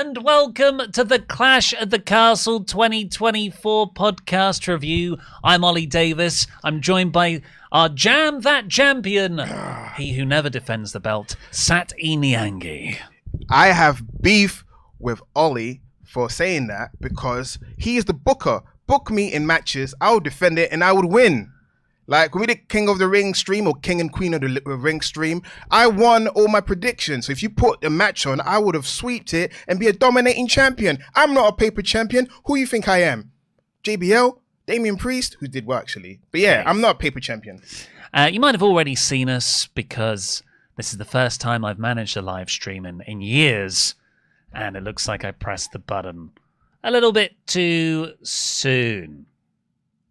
and welcome to the Clash at the Castle 2024 podcast review. I'm Oli Davis. I'm joined by our Jam That Champion, he who never defends the belt, Sat E Niangi. I have beef with Oli for saying that because he is the booker. Book me in matches, I will defend it and I would win. Like when we did King of the Ring stream or King and Queen of the Ring stream, I won all my predictions. So if you put a match on, I would have sweeped it and be a dominating champion. I'm not a paper champion. Who you think I am? JBL? Damian Priest? Who did well, actually. But yeah, I'm not a paper champion. You might have already seen us because this is the first time I've managed a live stream in years. And it looks like I pressed the button a little bit too soon.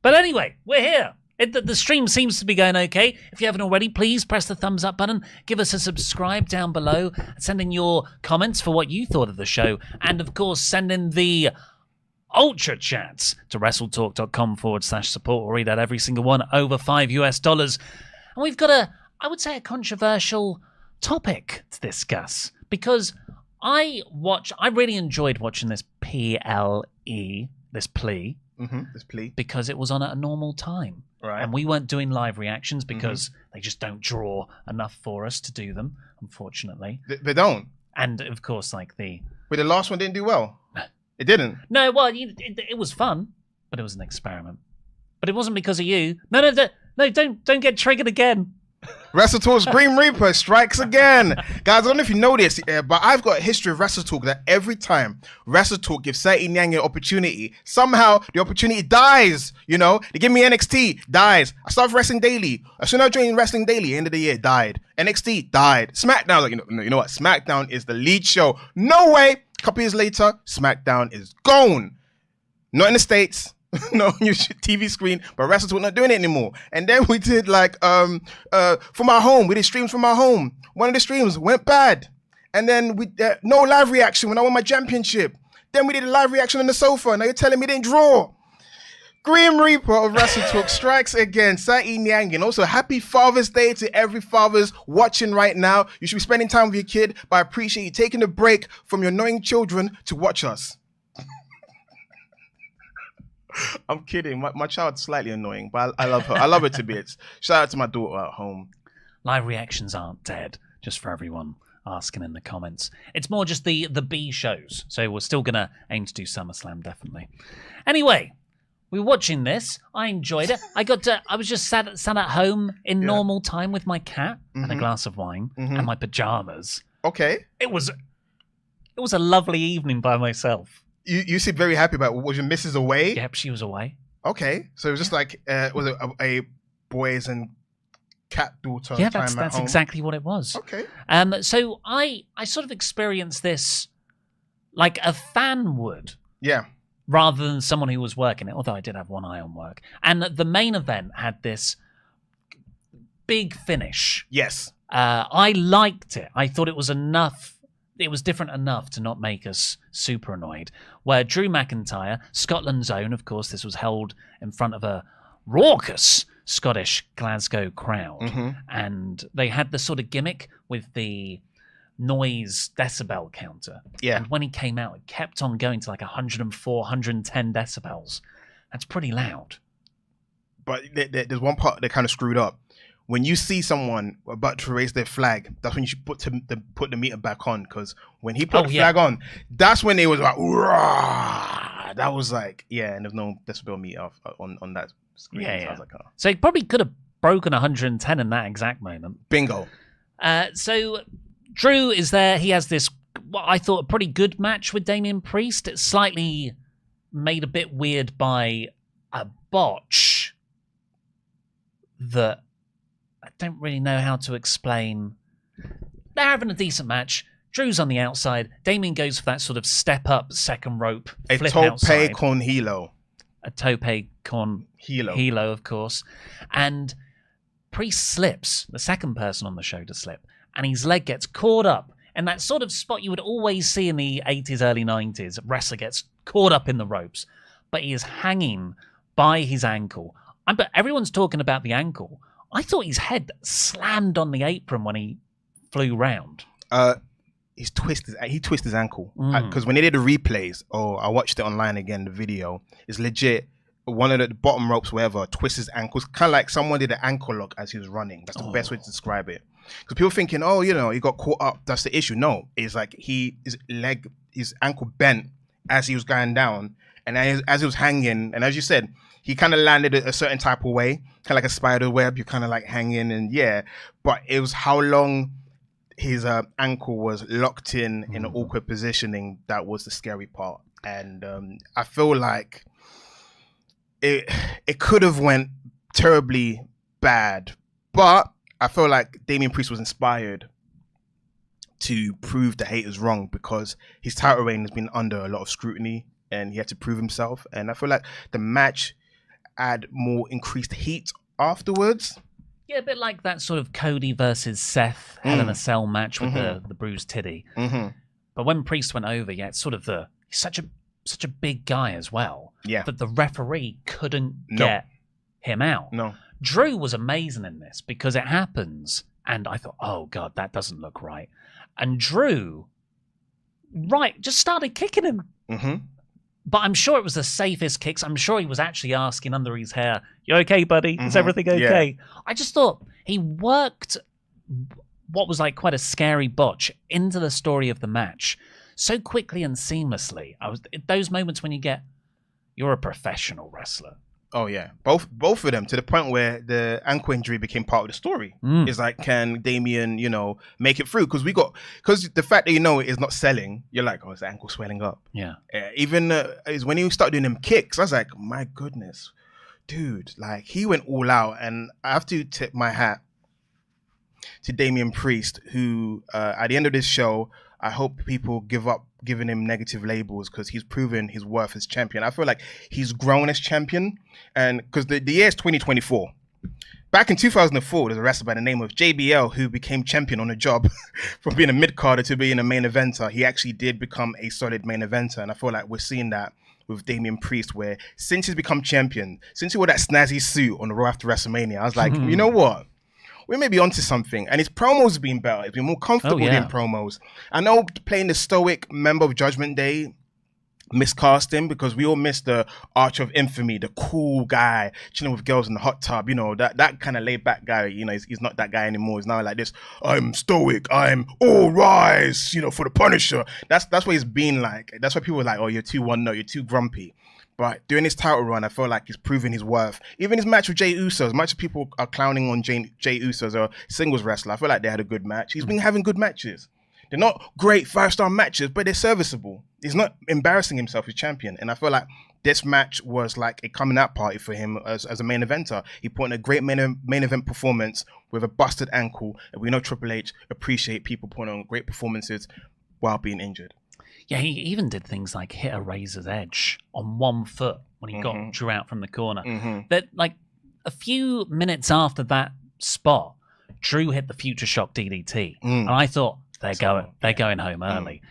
But anyway, we're here. The stream seems to be going okay. If you haven't already, please press the thumbs up button. Give us a subscribe down below. Send in your comments for what you thought of the show. And, of course, send in the Ultra Chats to WrestleTalk.com/support. We'll read out every single one, over $5. And we've got I would say, a controversial topic to discuss. Because I really enjoyed watching this PLE, this plea. This plea. Because it was on at a normal time. Right. And we weren't doing live reactions because they just don't draw enough for us to do them, unfortunately. They don't. And, of course, like But the last one didn't do well. It didn't. No, well, it was fun, but it was an experiment. But it wasn't because of you. No, don't get triggered again. WrestleTalk's Green Reaper strikes again. Guys, I don't know if you know this, but I've got a history of WrestleTalk that every time WrestleTalk gives Sat E Niangi an opportunity, somehow the opportunity dies. You know, they give me NXT, dies. I started Wrestling Daily. As soon as I joined Wrestling Daily, end of the year, died. NXT, died. SmackDown, you know what? SmackDown is the lead show. No way. A couple years later, SmackDown is gone. Not in the States. No on your TV screen, but WrestleTalk not doing it anymore. And then we did from our home. We did streams from our home. One of the streams went bad, and then we no live reaction when I won my championship. Then we did a live reaction on the sofa. Now you're telling me they didn't draw. Grim Reaper of WrestleTalk strikes again. Sat E Niangi. And also, happy Father's Day to every fathers watching right now. You should be spending time with your kid, but I appreciate you taking a break from your annoying children to watch us. I'm kidding. My child's slightly annoying, but I love her. I love her to bits. Shout out to my daughter at home. Live reactions aren't dead, just for everyone asking in the comments. It's more just the B shows. So we're still going to aim to do SummerSlam, definitely. Anyway, we were watching this. I enjoyed it. I was just sat at home in normal time with my cat and a glass of wine and my pajamas. Okay. It was a lovely evening by myself. You seem very happy about it. Was your missus away? Yep, she was away. Okay, so it was just like was it a boys and cat daughter? Yeah, time that's home? exactly what it was. Okay. So I sort of experienced this like a fan would. Yeah. Rather than someone who was working it, although I did have one eye on work. And the main event had this big finish. Yes. I liked it. I thought it was enough. It was different enough to not make us super annoyed. Where Drew McIntyre, Scotland's own, of course, this was held in front of a raucous Scottish Glasgow crowd. And they had the sort of gimmick with the noise decibel counter. Yeah. And when he came out, it kept on going to like 104, 110 decibels. That's pretty loud. But there's one part that kind of screwed up. When you see someone about to raise their flag, that's when you should put the meter back on. Because when he put the flag on, that's when it was like, Rah! That was like, and there's no decibel meter on that screen. Yeah, so I was like, oh. So he probably could have broken 110 in that exact moment. Bingo. So Drew is there. He has this, what I thought, a pretty good match with Damian Priest. It's slightly made a bit weird by a botch that I don't really know how to explain. They're having a decent match. Drew's on the outside. Damien goes for that sort of step up second rope. A flip tope outside. con hilo. A tope con hilo, of course. And Priest slips, the second person on the show to slip, and his leg gets caught up. And that sort of spot you would always see in the 80s, early 90s. A wrestler gets caught up in the ropes, but he is hanging by his ankle. But everyone's talking about the ankle. I thought his head slammed on the apron when he flew round. he twisted his ankle because when they did the replays, I watched it online again. The video is legit. One of the bottom ropes, wherever, twists his ankles, kind of like someone did an ankle lock as he was running. That's the best way to describe it. Because people thinking, he got caught up. That's the issue. No, it's like his ankle bent as he was going down, and as he was hanging, and as you said, he kind of landed a certain type of way, kind of like a spider web. You're kind of like hanging, and but it was how long his ankle was locked in an awkward positioning that was the scary part. And I feel like it could have went terribly bad, but I feel like Damian Priest was inspired to prove the haters wrong because his title reign has been under a lot of scrutiny and he had to prove himself. And I feel like the match had more increased heat afterwards. Yeah, a bit like that sort of Cody versus Seth Hell in a Cell match with the bruised titty. But when Priest went over, it's sort of he's such a big guy as well. Yeah. That the referee couldn't get him out. No. Drew was amazing in this because it happens, and I thought, oh God, that doesn't look right. And Drew, just started kicking him. But I'm sure it was the safest kicks. I'm sure he was actually asking under his hair, "You okay, buddy? Is everything okay?" Yeah. I just thought he worked what was like quite a scary botch into the story of the match so quickly and seamlessly. Those moments when you're a professional wrestler. Oh yeah, both of them, to the point where the ankle injury became part of the story. It's like, can Damian, make it through? Because the fact that it's not selling, you're like, oh, his ankle swelling up. Yeah. Even is when he started doing them kicks, I was like, my goodness, dude, like he went all out, and I have to tip my hat to Damian Priest, who at the end of this show, I hope people give up giving him negative labels because he's proven his worth as champion. I feel like he's grown as champion, and because the year is 2024. Back in 2004, there's a wrestler by the name of JBL who became champion on the job from being a mid-carder to being a main eventer. He actually did become a solid main eventer, and I feel like we're seeing that with Damian Priest, where since he's become champion, since he wore that snazzy suit on the Raw after WrestleMania, I was like, you know what? We may be onto something. And his promos have been better. He's been more comfortable in promos. I know playing the stoic member of Judgment Day miscast him, because we all miss the Arch of Infamy, the cool guy chilling with girls in the hot tub, that kind of laid back guy. He's not that guy anymore. He's now like this, I'm stoic, I'm all rise, for the Punisher. That's what he's been like. That's why people are like, oh, you're too one-note, you're too grumpy. But during his title run, I feel like he's proven his worth. Even his match with Jey Uso, as much as people are clowning on Jey Uso as a singles wrestler, I feel like they had a good match. He's been having good matches. They're not great 5-star matches, but they're serviceable. He's not embarrassing himself as champion. And I feel like this match was like a coming out party for him as a main eventer. He put in a great main event performance with a busted ankle. And we know Triple H appreciate people putting on great performances while being injured. Yeah, he even did things like hit a razor's edge on one foot when he got Drew out from the corner. That, like, a few minutes after that spot, Drew hit the Future Shock DDT. And I thought, they're going home early.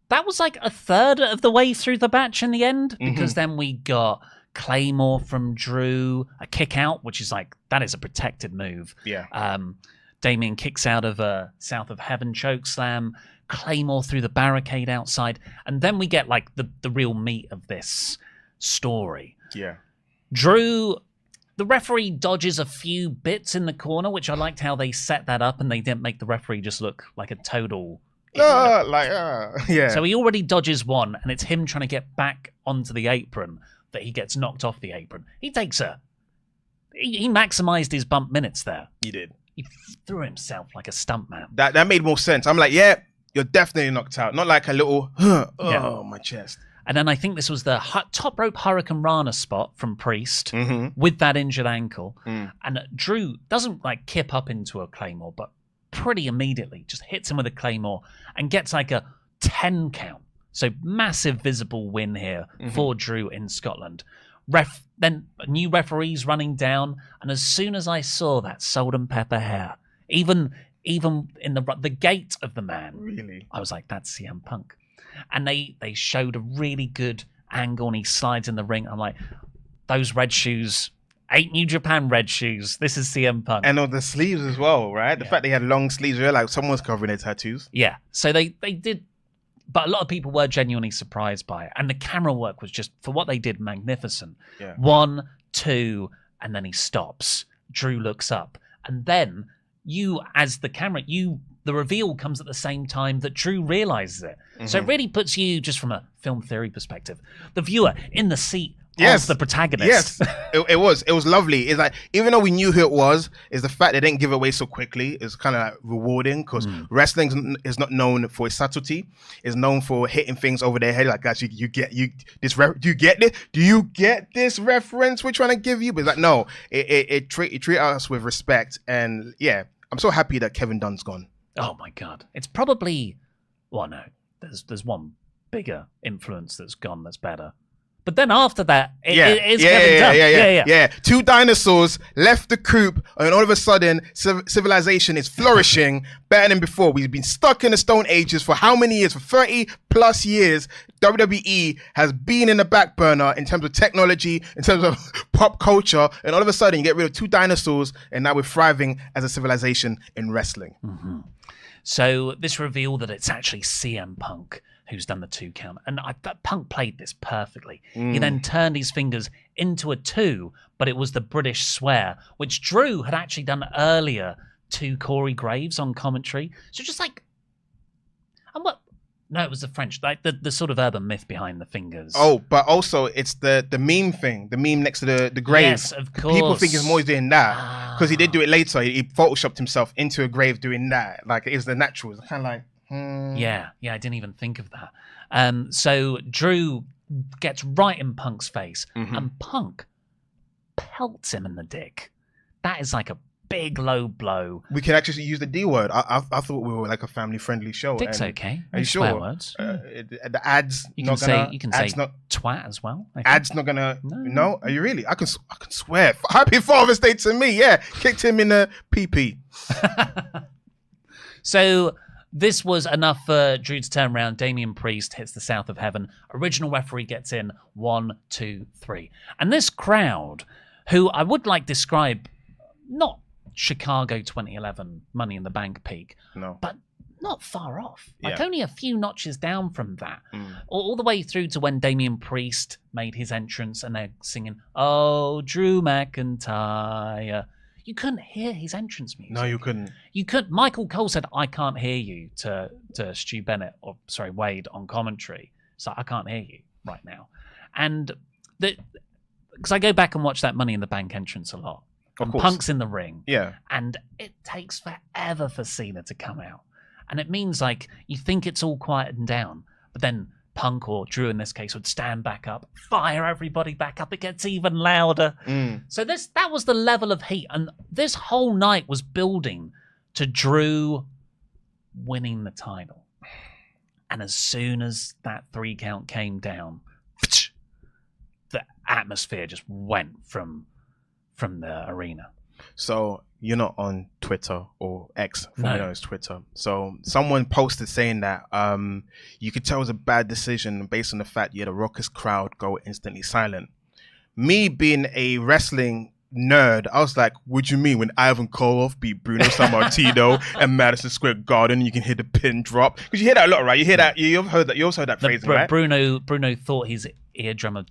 That was like a third of the way through the match in the end, because then we got Claymore from Drew, a kick out, which is like, that is a protected move. Yeah. Damien kicks out of a South of Heaven chokeslam, Claymore through the barricade outside, and then we get like the real meat of this story. Yeah. Drew, the referee dodges a few bits in the corner, which I liked how they set that up, and they didn't make the referee just look like a total... yeah. So he already dodges one, and it's him trying to get back onto the apron that he gets knocked off the apron. He takes he maximized his bump minutes there. He did. He threw himself like a stuntman. That made more sense. I'm like, yeah, you're definitely knocked out. Not like a little, my chest. And then I think this was the top rope Hurricane Rana spot from Priest with that injured ankle. And Drew doesn't like kip up into a Claymore, but pretty immediately just hits him with a Claymore and gets like a 10 count. So massive visible win here for Drew in Scotland. Then new referees running down. And as soon as I saw that salt and pepper hair, even in the gait of the man, really, I was like, that's CM Punk. And they showed a really good angle, and he slides in the ring. I'm like, those red shoes 8 New Japan red shoes. This is CM Punk. And on the sleeves as well, right? The fact they had long sleeves, you're like someone's covering their tattoos. Yeah. So they did, but a lot of people were genuinely surprised by it. And the camera work was just, for what they did, magnificent. Yeah. 1, 2, and then he stops. Drew looks up. And then you, as the camera, the reveal comes at the same time that Drew realizes it. Mm-hmm. So it really puts you, just from a film theory perspective, the viewer in the seat of the protagonist. Yes, it was lovely. It's like, even though we knew who it was, is the fact they didn't give it away so quickly is kind of like rewarding, because wrestling is not known for its subtlety. It's known for hitting things over their head. Like, guys, do you get this? Do you get this reference we're trying to give you? But it's like, no, it treat us with respect. And yeah, I'm so happy that Kevin Dunn's gone. Oh my God. It's probably, well, no, there's one bigger influence that's gone that's better. But then after that, it's Kevin Dunn. Yeah. 2 dinosaurs left the coop, and all of a sudden, civilization is flourishing better than before. We've been stuck in the Stone Ages for how many years? For 30 plus years. WWE has been in the back burner in terms of technology, in terms of pop culture, and all of a sudden, you get rid of 2 dinosaurs, and now we're thriving as a civilization in wrestling. Mm-hmm. So this reveal that it's actually CM Punk who's done the 2 count. And Punk played this perfectly. He then turned his fingers into a 2, but it was the British swear, which Drew had actually done earlier to Corey Graves on commentary. So just like, no, it was the French, like the sort of urban myth behind the fingers. Oh, but also it's the meme thing, the meme next to the grave. Yes, of course. People think he's always doing that because he did do it later. He photoshopped himself into a grave doing that. Like, it was the natural. It's kind of like, Yeah, I didn't even think of that. So Drew gets right in Punk's face, and Punk pelts him in the dick. That is like a big low blow. We can actually use the D word. I thought we were like a family-friendly show. Dick's okay. Are you sure? Swear words. The ads. You can say twat as well. Ad's not gonna. No, are you really? I can swear. Happy Father's Day to me. Yeah, kicked him in the PP. So this was enough for Drew to turn around. Damian Priest hits the South of Heaven. Original referee gets in. 1, 2, 3. And this crowd, who I would like describe, not Chicago 2011 Money in the Bank peak, but not far off. Like only a few notches down from that. All the way through to when Damian Priest made his entrance and they're singing, "Oh, Drew McIntyre." You couldn't hear his entrance music. No, you couldn't. You could. Michael Cole said, "I can't hear you" to Stu Bennett, Wade on commentary. So I can't hear you right now. And because I go back and watch that Money in the Bank entrance a lot. And Punk's in the ring. Yeah. And it takes forever for Cena to come out. And it means, like, you think it's all quieted down, but then Punk, or Drew in this case, would stand back up, fire everybody back up. It gets even louder. So that was the level of heat. And this whole night was building to Drew winning the title. And as soon as that 3 count came down, the atmosphere just went from the arena. So you're not on Twitter or X, formerly known as Twitter. So someone posted saying that you could tell it was a bad decision based on the fact you had a raucous crowd go instantly silent. Me being a wrestling nerd, I was like, what do you mean when Ivan Koloff beat Bruno Sammartino and Madison Square Garden, you can hear the pin drop? Because you heard that a lot, right? You hear that, you also heard that phrasing, right? Bruno thought his eardrum had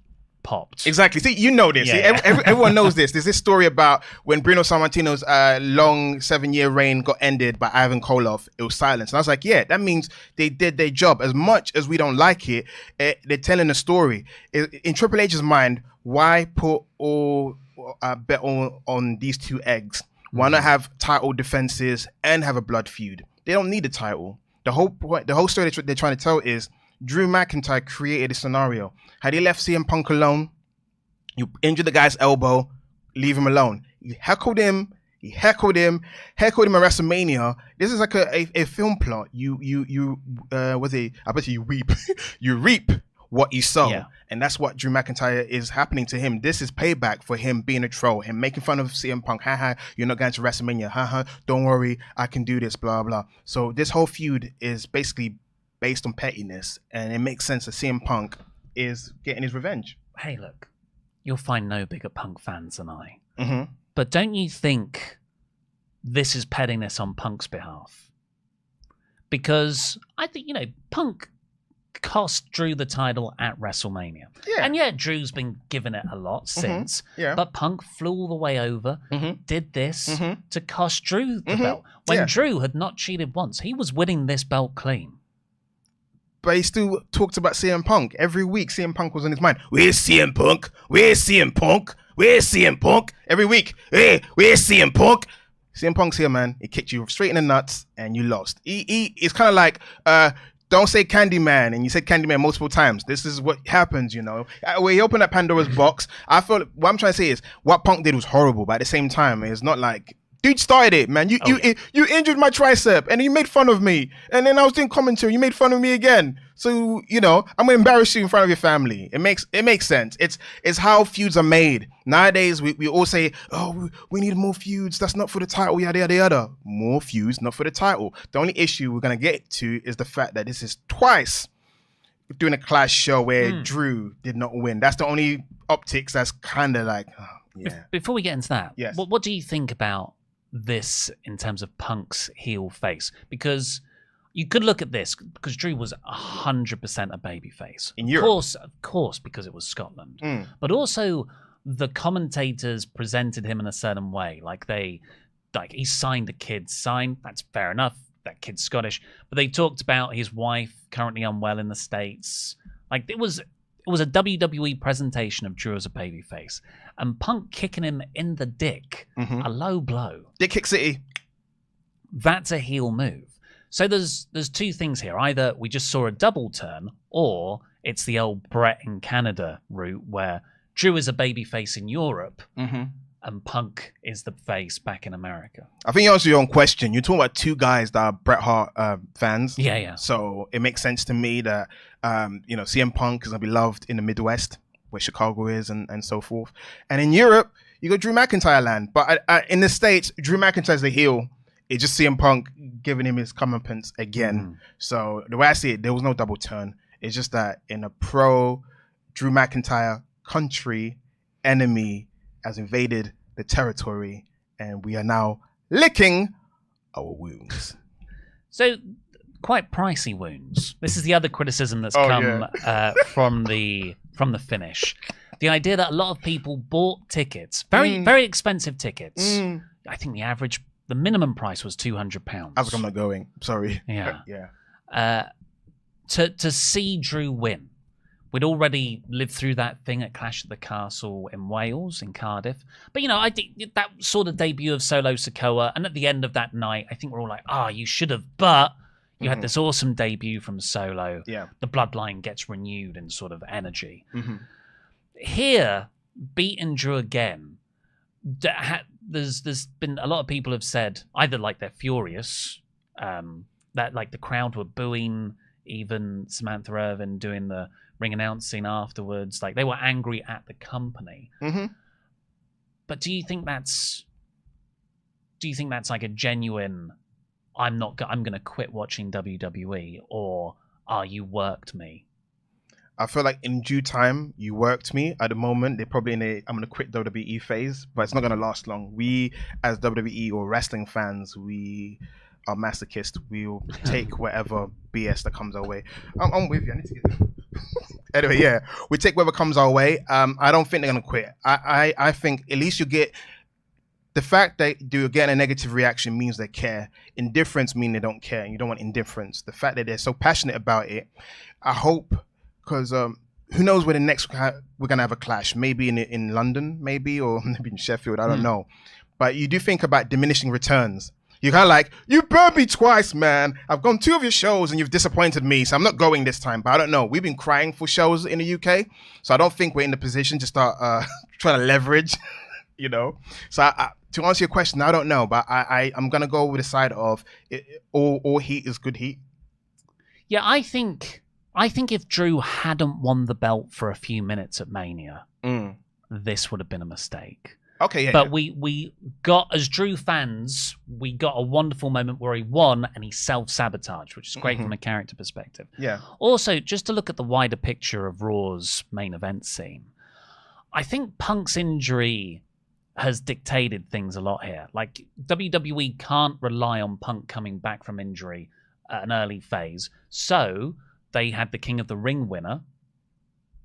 popped. Exactly. See, you know this. Yeah. See, everyone knows this. There's this story about when Bruno Sammartino's long 7-year reign got ended by Ivan Koloff. It was silence. And I was like, yeah, that means they did their job. As much as we don't like it, they're telling a story. In Triple H's mind, why put all bet on these 2 eggs? Why not have title defenses and have a blood feud? They don't need a title. The whole point, the whole story they're trying to tell is Drew McIntyre created a scenario. Had he left CM Punk alone, you injure the guy's elbow, leave him alone. He heckled him at WrestleMania. This is like a film plot. I bet you weep. You reap what you sow. Yeah. And that's what Drew McIntyre is happening to him. This is payback for him being a troll, him making fun of CM Punk. Haha, you're not going to WrestleMania. Haha, don't worry, I can do this, blah, blah. So this whole feud is basically based on pettiness, and it makes sense that CM Punk is getting his revenge. Hey, look, you'll find no bigger Punk fans than I. But don't you think this is pettiness on Punk's behalf? Because I think, Punk cost Drew the title at WrestleMania. Yeah. And yeah, Drew's been given it a lot since. Yeah. But Punk flew all the way over, did this to cost Drew the belt. When Drew had not cheated once, he was winning this belt clean. But he still talked about CM Punk. Every week, CM Punk was on his mind. Where's CM Punk? Where's CM Punk? Where's CM Punk? Every week, hey, where's CM Punk? CM Punk's here, man. He kicked you straight in the nuts and you lost. It's kind of like, don't say Candyman, and you said Candyman multiple times. This is what happens, When he opened that Pandora's box, I felt, what I'm trying to say is, what Punk did was horrible, but at the same time, it's not like, dude started it, man. You injured my tricep, and you made fun of me. And then I was doing commentary, you made fun of me again. So, I'm gonna embarrass you in front of your family. It makes sense. It's how feuds are made. Nowadays, we all say, oh, we need more feuds. That's not for the title, yada, yada, yada. More feuds, not for the title. The only issue we're gonna get to is the fact that this is twice doing a Clash show where Drew did not win. That's the only optics that's kind of like, yeah. Before we get into that, yes. What do you think about this in terms of Punk's heel face? Because you could look at this, because Drew was 100% a babyface. In Europe. Of course, because it was Scotland. But also, the commentators presented him in a certain way. He signed a kid's sign. That's fair enough. That kid's Scottish. But they talked about his wife currently unwell in the States. It was a WWE presentation of Drew as a babyface. And Punk kicking him in the dick, a low blow. Dick kick city. That's a heel move. So there's two things here. Either we just saw a double turn, or it's the old Brett in Canada route where Drew is a babyface in Europe and Punk is the face back in America. I think you answered your own question. You're talking about two guys that are Bret Hart fans. Yeah. So it makes sense to me that CM Punk is gonna be loved in the Midwest, where Chicago is, and so forth. And in Europe, you got Drew McIntyre land. But in the States, Drew McIntyre's the heel. It's just CM Punk giving him his comeuppance again. So the way I see it, there was no double turn. It's just that in a pro Drew McIntyre country, enemy has invaded the territory, and we are now licking our wounds. So quite pricey wounds. This is the other criticism that's come from the finish. The idea that a lot of people bought tickets, very expensive tickets. I think the minimum price was £200. I was like, I'm not going. Sorry. Yeah. To see Drew win. We'd already lived through that thing at Clash at the Castle in Wales, in Cardiff. But, I think that saw the debut of Solo Sikoa. And at the end of that night, I think we're all like, you should have. But you had this awesome debut from Solo. Yeah. The bloodline gets renewed in sort of energy. Here, beating Drew again, there's been a lot of people have said either they're furious, that the crowd were booing even Samantha Irvin doing the ring announcing afterwards. They were angry at the company. But do you think that's a genuine, I'm going to quit watching WWE, or you worked me? I feel like in due time, you worked me. At the moment, they're probably in I'm going to quit WWE phase, but it's not going to last long. We, as WWE or wrestling fans, we are masochists. We'll take whatever BS that comes our way. I'm with you. I need to get Anyway, yeah, we take whatever comes our way. I don't think they're going to quit. I think at least you get the fact that you're getting a negative reaction means they care. Indifference means they don't care, and you don't want indifference. The fact that they're so passionate about it, I hope. Because who knows where the next we're gonna have a clash? Maybe in London, maybe, or maybe in Sheffield. I don't know. But you do think about diminishing returns. You're kind of like, you burned me twice, man. I've gone 2 of your shows and you've disappointed me, so I'm not going this time. But I don't know. We've been crying for shows in the UK, so I don't think we're in the position to start trying to leverage. So to answer your question, I don't know, but I'm gonna go with the side of all heat is good heat. Yeah, I think if Drew hadn't won the belt for a few minutes at Mania, this would have been a mistake. Okay, yeah. But we got, as Drew fans, we got a wonderful moment where he won and he self-sabotaged, which is great from a character perspective. Yeah. Also, just to look at the wider picture of Raw's main event scene, I think Punk's injury has dictated things a lot here. Like, WWE can't rely on Punk coming back from injury at an early phase. So they had the King of the Ring winner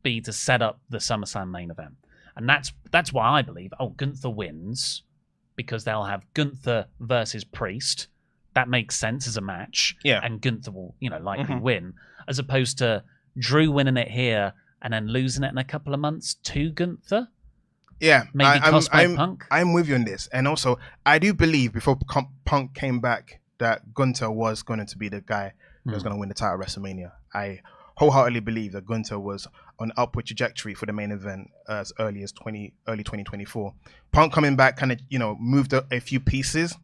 be to set up the SummerSlam main event. And that's why I believe, Gunther wins because they'll have Gunther versus Priest. That makes sense as a match. Yeah. And Gunther will, likely win, as opposed to Drew winning it here and then losing it in a couple of months to Gunther. Yeah, Maybe cost by Punk. I'm with you on this. And also, I do believe before Punk came back that Gunther was going to be the guy that was going to win the title at WrestleMania. I wholeheartedly believe that Gunther was on an upward trajectory for the main event as early as 2024. Punk coming back kind of, moved a few pieces.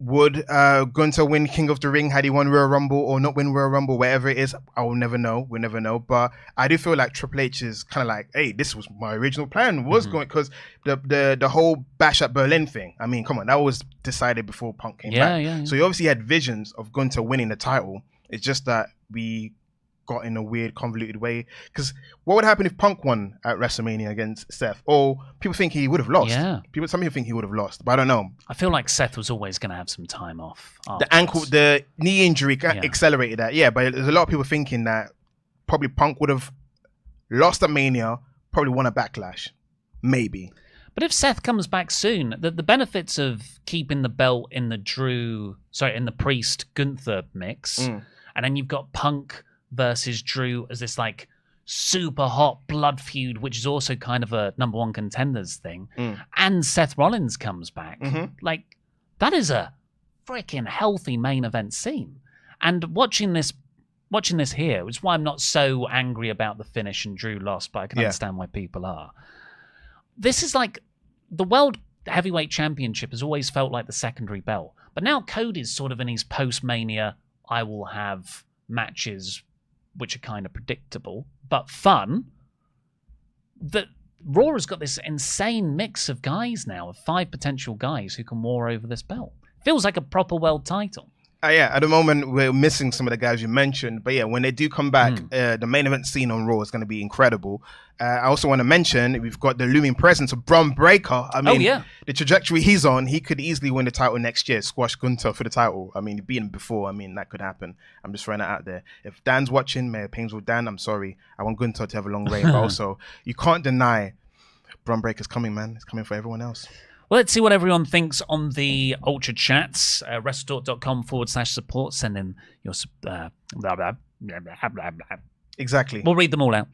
Would Gunther win King of the Ring had he won Royal Rumble or not win Royal Rumble, whatever it is? I will never know. We'll never know. But I do feel like Triple H is kind of like, hey, this was my original plan. Was going because the whole Bash at Berlin thing. I mean, come on, that was decided before Punk came back. Yeah. So he obviously had visions of Gunther winning the title. It's just that we got in a weird, convoluted way. Because what would happen if Punk won at WrestleMania against Seth? Or people think he would have lost. Yeah. Some people think he would have lost, but I don't know. I feel like Seth was always going to have some time off. The knee injury accelerated that. Yeah, but there's a lot of people thinking that probably Punk would have lost at Mania, probably won a Backlash. Maybe. But if Seth comes back soon, the benefits of keeping the belt in the Priest Gunther mix, and then you've got Punk versus Drew as this like super hot blood feud, which is also kind of a number one contenders thing, and Seth Rollins comes back, like that is a freaking healthy main event scene. And watching this here, which is why I'm not so angry about the finish and Drew lost, but I can understand why people are. This is like the World Heavyweight Championship has always felt like the secondary belt, but now Cody's sort of in his post-Mania, I will have matches which are kind of predictable but fun. That Raw has got this insane mix of guys now, of 5 potential guys who can war over this belt. Feels like a proper world title. At the moment we're missing some of the guys you mentioned, but when they do come back, the main event scene on Raw is going to be incredible. I also want to mention we've got the looming presence of Bron Breakker. I mean, the trajectory he's on, he could easily win the title next year, squash Gunther for the title. I mean, he's beaten him before. I mean, that could happen. I'm just throwing that out there. If Dan's watching, may it pains with Dan, I'm sorry. I want Gunther to have a long reign, but also you can't deny Bron Breakker's coming, man. It's coming for everyone else. Well, let's see what everyone thinks on the Ultra Chats. WrestleTalk.com/support. Send in your blah, blah, blah, blah, blah, blah. Exactly. We'll read them all out.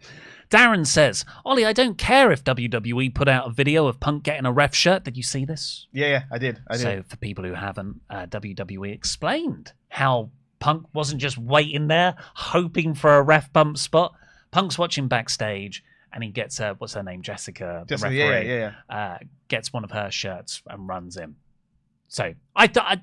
Darren says, Ollie, I don't care if WWE put out a video of Punk getting a ref shirt. Did you see this? Yeah, I did. So for people who haven't, WWE explained how Punk wasn't just waiting there, hoping for a ref bump spot. Punk's watching backstage. And he gets what's her name, Jessica, the referee, gets one of her shirts and runs in. So I thought,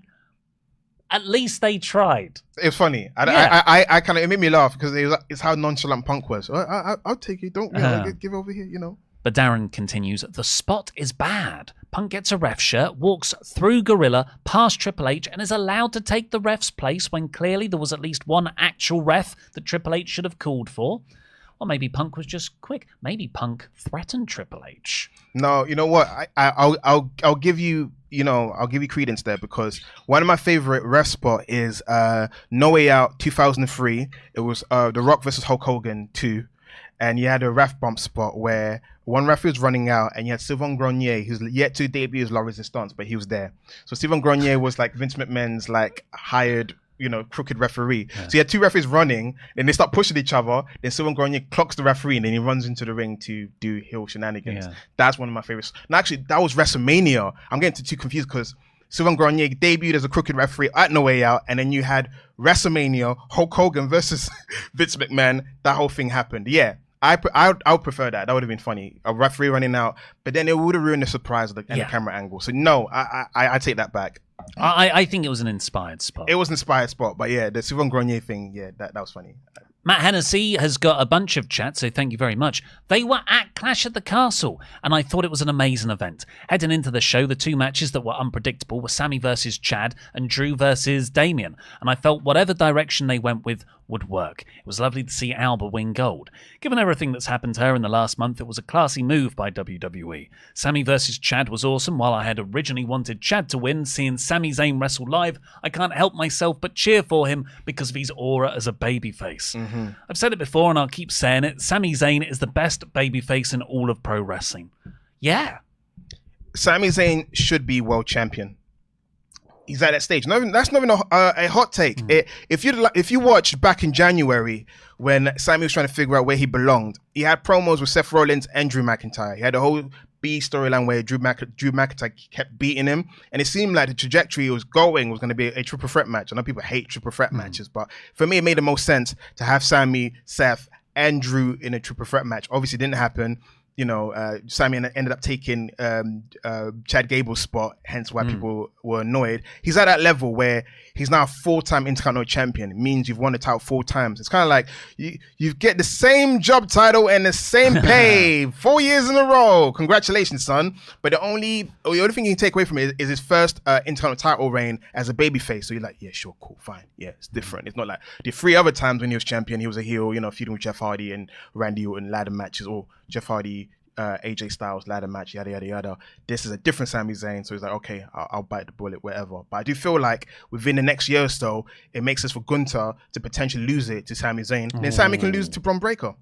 at least they tried. It was funny. I kind of, it made me laugh because it's how nonchalant Punk was. I'll take it. Don't give over here, But Darren continues, the spot is bad. Punk gets a ref shirt, walks through Gorilla, past Triple H, and is allowed to take the ref's place when clearly there was at least one actual ref that Triple H should have called for. Or maybe Punk was just quick. Maybe Punk threatened Triple H. No, you know what? I'll give you credence there because one of my favorite ref spot is No Way Out 2003. It was The Rock versus Hulk Hogan 2, and you had a ref bump spot where one referee was running out, and you had Sylvain Grenier, who's yet to debut as La Resistance, but he was there. So Sylvain Grenier was like Vince McMahon's like hired, crooked referee. Yeah. So you had 2 referees running, and they start pushing each other. Then Sylvain Grenier clocks the referee, and then he runs into the ring to do heel shenanigans. Yeah. That's one of my favorites. And actually, that was WrestleMania. I'm getting too confused because Sylvain Grenier debuted as a crooked referee at No Way Out, and then you had WrestleMania, Hulk Hogan versus Vince McMahon. That whole thing happened. Yeah. I would prefer that. That would have been funny. A referee running out, but then it would have ruined the surprise of the camera angle. So no, I take that back. I think it was an inspired spot. It was an inspired spot, but yeah, the Sylvain Grenier thing, that was funny. Matt Hennessy has got a bunch of chats, so thank you very much. They were at Clash at the Castle, and I thought it was an amazing event. Heading into the show, the 2 matches that were unpredictable were Sammy versus Chad and Drew versus Damien, and I felt whatever direction they went with would work. It was lovely to see Alba win gold. Given everything that's happened to her in the last month, it was a classy move by WWE. Sammy versus Chad was awesome. While I had originally wanted Chad to win, seeing Sami Zayn wrestle live, I can't help myself but cheer for him because of his aura as a babyface. I've said it before and I'll keep saying it. Sami Zayn is the best babyface in all of pro wrestling. Yeah. Sami Zayn should be world champion. He's at that stage. That's not even a hot take. If you watched back in January when Sami was trying to figure out where he belonged, he had promos with Seth Rollins and Drew McIntyre. He had a whole B storyline where Drew McIntyre kept beating him, and it seemed like the trajectory it was going was going to be a triple threat match. I know people hate triple threat matches, but for me, it made the most sense to have Sami, Seth, and Drew in a triple threat match. Obviously, it didn't happen. Sami ended up taking Chad Gable's spot, hence why people were annoyed. He's at that level where he's now a 4-time Intercontinental Champion. It means you've won the title 4 times. It's kind of like you get the same job title and the same pay 4 years in a row. Congratulations, son. But the only thing you can take away from it is his first Intercontinental title reign as a babyface. So you're like, yeah, sure, cool, fine. Yeah, it's different. It's not like the 3 other times when he was champion, he was a heel, feuding with Jeff Hardy and Randy Orton ladder matches, or Jeff Hardy, AJ Styles ladder match, yada yada yada. This is a different Sami Zayn, so he's like, okay, I'll bite the bullet, whatever. But I do feel like within the next year or so, it makes sense for Gunther to potentially lose it to Sami Zayn, and then Sami can lose it to Bron Breakker.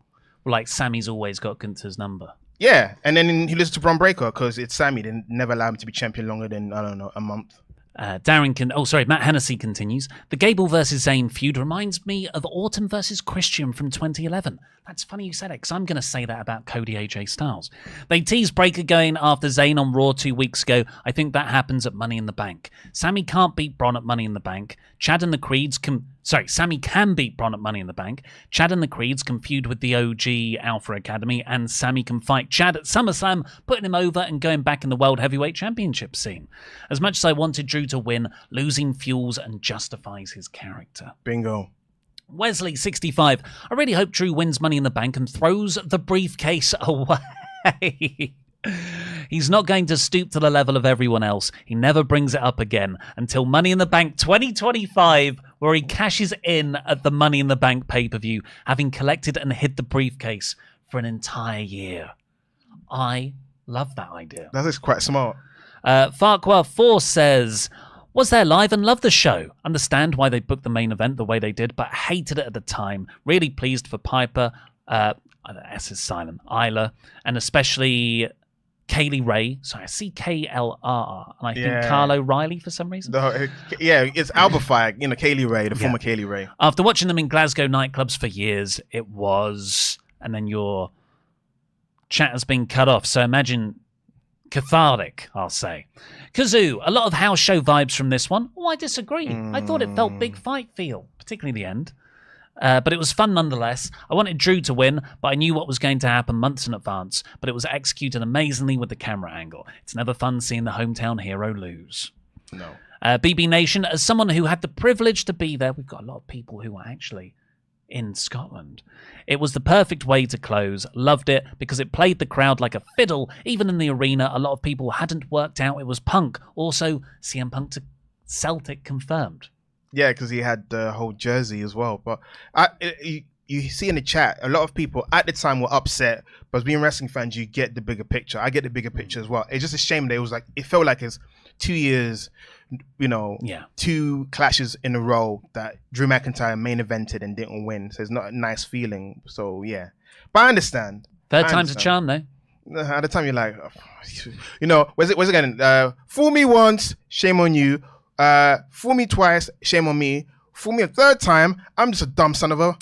Well, like Sammy's always got Gunther's number. Yeah, and then he loses to Bron Breakker because it's Sami. They never allow him to be champion longer than, I don't know, a month. Matt Hennessy continues. The Gable versus Zayn feud reminds me of Orton versus Christian from 2011. That's funny you said it, because I'm going to say that about Cody AJ Styles. They teased Breakker going after Zayn on Raw 2 weeks ago. I think that happens at Money in the Bank. Sami can't beat Bron at Money in the Bank. Sami can beat Bron at Money in the Bank. Chad and the Creeds can feud with the OG Alpha Academy, and Sami can fight Chad at SummerSlam, putting him over and going back in the World Heavyweight Championship scene. As much as I wanted Drew to win, losing fuels and justifies his character. Bingo. Wesley, 65. I really hope Drew wins Money in the Bank and throws the briefcase away. He's not going to stoop to the level of everyone else. He never brings it up again until Money in the Bank 2025, where he cashes in at the Money in the Bank pay-per-view, having collected and hid the briefcase for an entire year. I love that idea. That is quite smart. Farquhar 4 says, was there live and loved the show. Understand why they booked the main event the way they did, but hated it at the time. Really pleased for Piper, S is silent, Isla, and especially Kaylee Ray. Sorry, I see KLRR, and I think Carlo Riley for some reason. It's Alba Fire, Kaylee Ray, the former Kaylee Ray. After watching them in Glasgow nightclubs for years, it was, and then your chat has been cut off, so imagine cathartic, I'll say. Kazoo, a lot of house show vibes from this one. Oh, I disagree. I thought it felt big fight feel, particularly the end. But it was fun nonetheless. I wanted Drew to win, but I knew what was going to happen months in advance. But it was executed amazingly with the camera angle. It's never fun seeing the hometown hero lose. No. BB Nation, as someone who had the privilege to be there, we've got a lot of people who are actually in Scotland. It was the perfect way to close. Loved it because it played the crowd like a fiddle. Even in the arena, a lot of people hadn't worked out it was Punk. Also, CM Punk to Celtic confirmed. Yeah, because he had the whole jersey as well. But you see in the chat, a lot of people at the time were upset. But as being wrestling fans, you get the bigger picture. I get the bigger picture as well. It's just a shame that it felt like it's 2 years, 2 clashes in a row that Drew McIntyre main evented and didn't win. So it's not a nice feeling. So yeah, but I understand. Third time's a charm, though. At the time, you're like, where's it again? Fool me once, shame on you. Fool me twice, shame on me. Fool me a third time, I'm just a dumb son of a...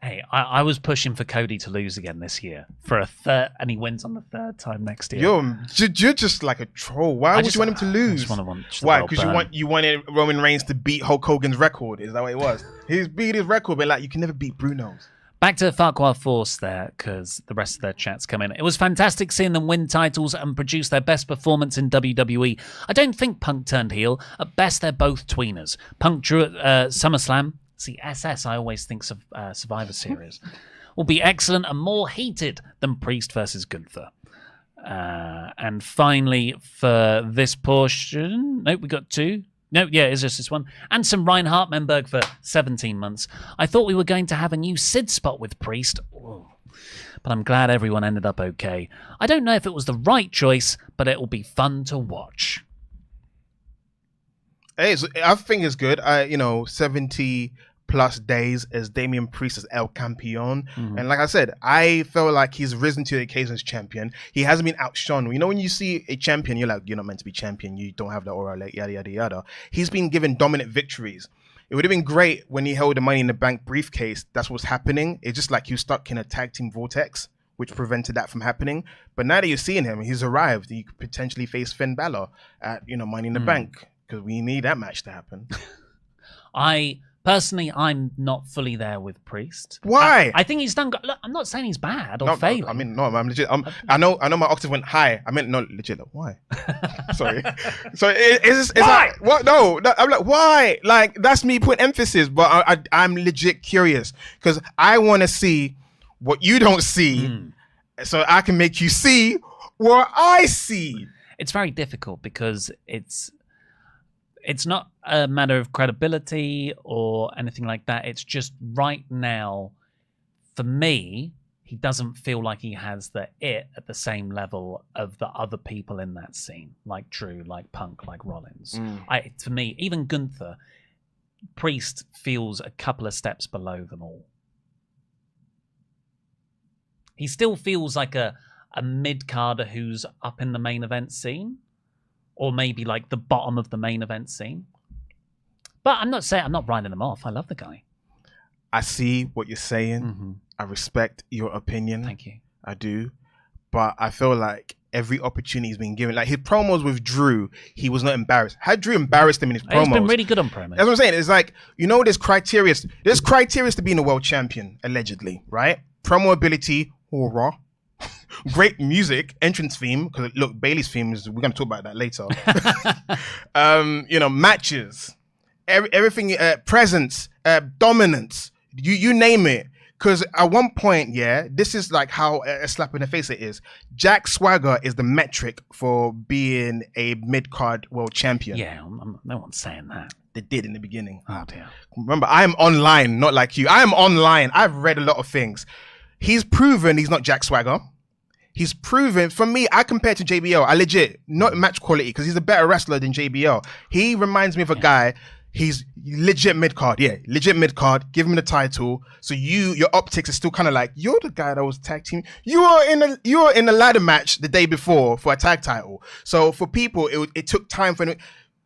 Hey, I was pushing for Cody to lose again this year for a third, and he wins on the third time next year. You're just like a troll. Why would you want him to lose? Why? Because you wanted Roman Reigns to beat Hulk Hogan's record. Is that what it was? He's beat his record, but like you can never beat Bruno's. Back to Farquhar Force there, because the rest of their chats come in. It was fantastic seeing them win titles and produce their best performance in WWE. I don't think Punk turned heel. At best, they're both tweeners. Punk drew at SummerSlam. See, SS, I always think of Survivor Series. Will be excellent and more heated than Priest versus Gunther. And finally, for this portion... Nope, we got 2. No, yeah, it's just this one. And some Reinhardt Menberg for 17 months. I thought we were going to have a new Sid spot with Priest. Ooh. But I'm glad everyone ended up okay. I don't know if it was the right choice, but it will be fun to watch. Hey, I think it's good. 70 plus days as Damian Priest as El Campeon. And like I said, I felt like he's risen to the occasion as champion. He hasn't been outshone. You know, when you see a champion, you're like, you're not meant to be champion. You don't have the aura, like yada, yada, yada. He's been given dominant victories. It would have been great when he held the Money in the Bank briefcase. That's what's happening. It's just like he was stuck in a tag team vortex, which prevented that from happening. But now that you're seeing him, he's arrived. He could potentially face Finn Balor at, Money in the Bank, because we need that match to happen. Personally, I'm not fully there with Priest. Why? I think he's done. Look, I'm not saying he's bad or failing. I'm legit. I know my octave went high. I meant no, legit. Like, why? Sorry. So it's why? like, what? No, I'm like, why? Like, that's me putting emphasis, but I'm legit curious because I want to see what you don't see, so I can make you see what I see. It's very difficult because it's not a matter of credibility or anything like that. It's just right now, for me, he doesn't feel like he has the it at the same level of the other people in that scene, like Drew, like Punk, like Rollins. For me, even Gunther, Priest feels a couple of steps below them all. He still feels like a mid-carder who's up in the main event scene. Or maybe like the bottom of the main event scene. But I'm not writing him off. I love the guy. I see what you're saying. I respect your opinion. Thank you. I do. But I feel like every opportunity he's been given, like his promos with Drew, he was not embarrassed. Had Drew embarrassed him in his promos? He's been really good on promos. That's what I'm saying. It's like, there's criteria. There's criteria to being a world champion, allegedly, right? Promo ability, aura. Great music, entrance theme, because look, Bailey's theme is, we're going to talk about that later. Matches, everything, presence, dominance, you name it. Because at one point, this is like how a slap in the face it is. Jack Swagger is the metric for being a mid-card world champion. Yeah, no one's saying that. They did in the beginning. Oh dear. Remember, I am online, not like you. I am online. I've read a lot of things. He's proven he's not Jack Swagger. He's proven, for me, I compare to JBL. I legit, not match quality, because he's a better wrestler than JBL. He reminds me of a guy, he's legit mid-card. Yeah, legit mid-card. Give him the title. So your optics is still kind of like, you're the guy that was tag team. You were in a ladder match the day before for a tag title. So for people, it took time for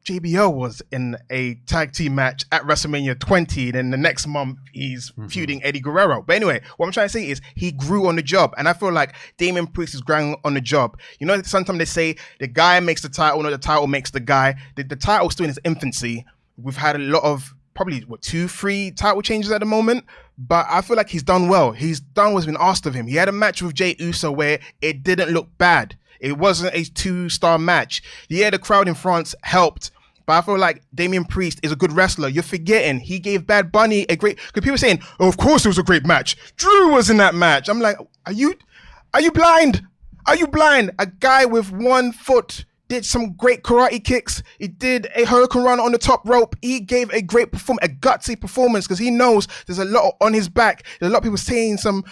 JBL was in a tag team match at WrestleMania 20. Then the next month, he's feuding Eddie Guerrero. But anyway, what I'm trying to say is he grew on the job. And I feel like Damian Priest is growing on the job. Sometimes they say the guy makes the title, not the title makes the guy. The title's still in its infancy. We've had a lot of, probably, 2-3 title changes at the moment. But I feel like he's done well. He's done what's been asked of him. He had a match with Jey Uso where it didn't look bad. It wasn't a 2-star match. Yeah, the crowd in France helped. But I feel like Damian Priest is a good wrestler. You're forgetting he gave Bad Bunny a great... Because people are saying, oh, of course it was a great match. Drew was in that match. I'm like, are you blind? Are you blind? A guy with one foot did some great karate kicks. He did a hurricane run on the top rope. He gave a great performance, a gutsy performance, because he knows there's a lot on his back. There's a lot of people saying some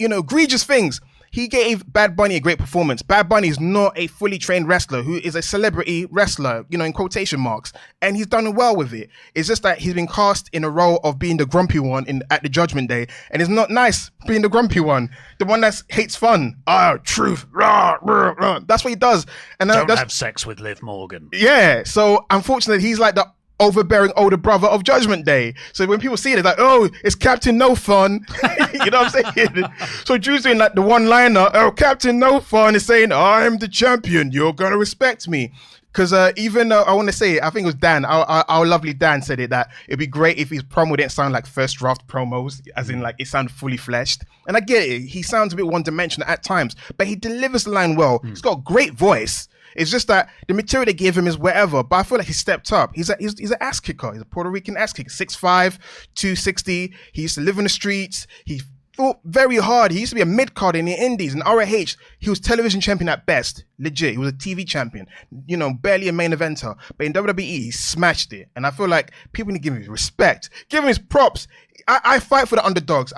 egregious things. He gave Bad Bunny a great performance. Bad Bunny is not a fully trained wrestler who is a celebrity wrestler, in quotation marks. And he's done well with it. It's just that he's been cast in a role of being the grumpy one at the Judgment Day. And it's not nice being the grumpy one. The one that hates fun. Truth. Rah, rah, rah. That's what he does. And don't have sex with Liv Morgan. Yeah. So unfortunately, he's like the overbearing older brother of Judgment Day. So when people see it, it's like, oh, it's Captain No Fun. You know what I'm saying? So Drew's doing like the one-liner, oh, Captain No Fun is saying, I'm the champion. You're going to respect me. Because even I want to say, I think it was Dan, our lovely Dan said it, that it'd be great if his promo didn't sound like first draft promos, as in like it sounded fully fleshed. And I get it. He sounds a bit one-dimensional at times, but he delivers the line well. He's got a great voice. It's just that the material they give him is whatever, but I feel like he stepped up. He's an ass kicker. He's a Puerto Rican ass kicker. 6'5", 260. He used to live in the streets. He fought very hard. He used to be a mid-card in the Indies. In ROH, he was television champion at best. Legit. He was a TV champion. You know, barely a main eventer. But in WWE, he smashed it. And I feel like people need to give him respect. Give him his props. I fight for the underdogs.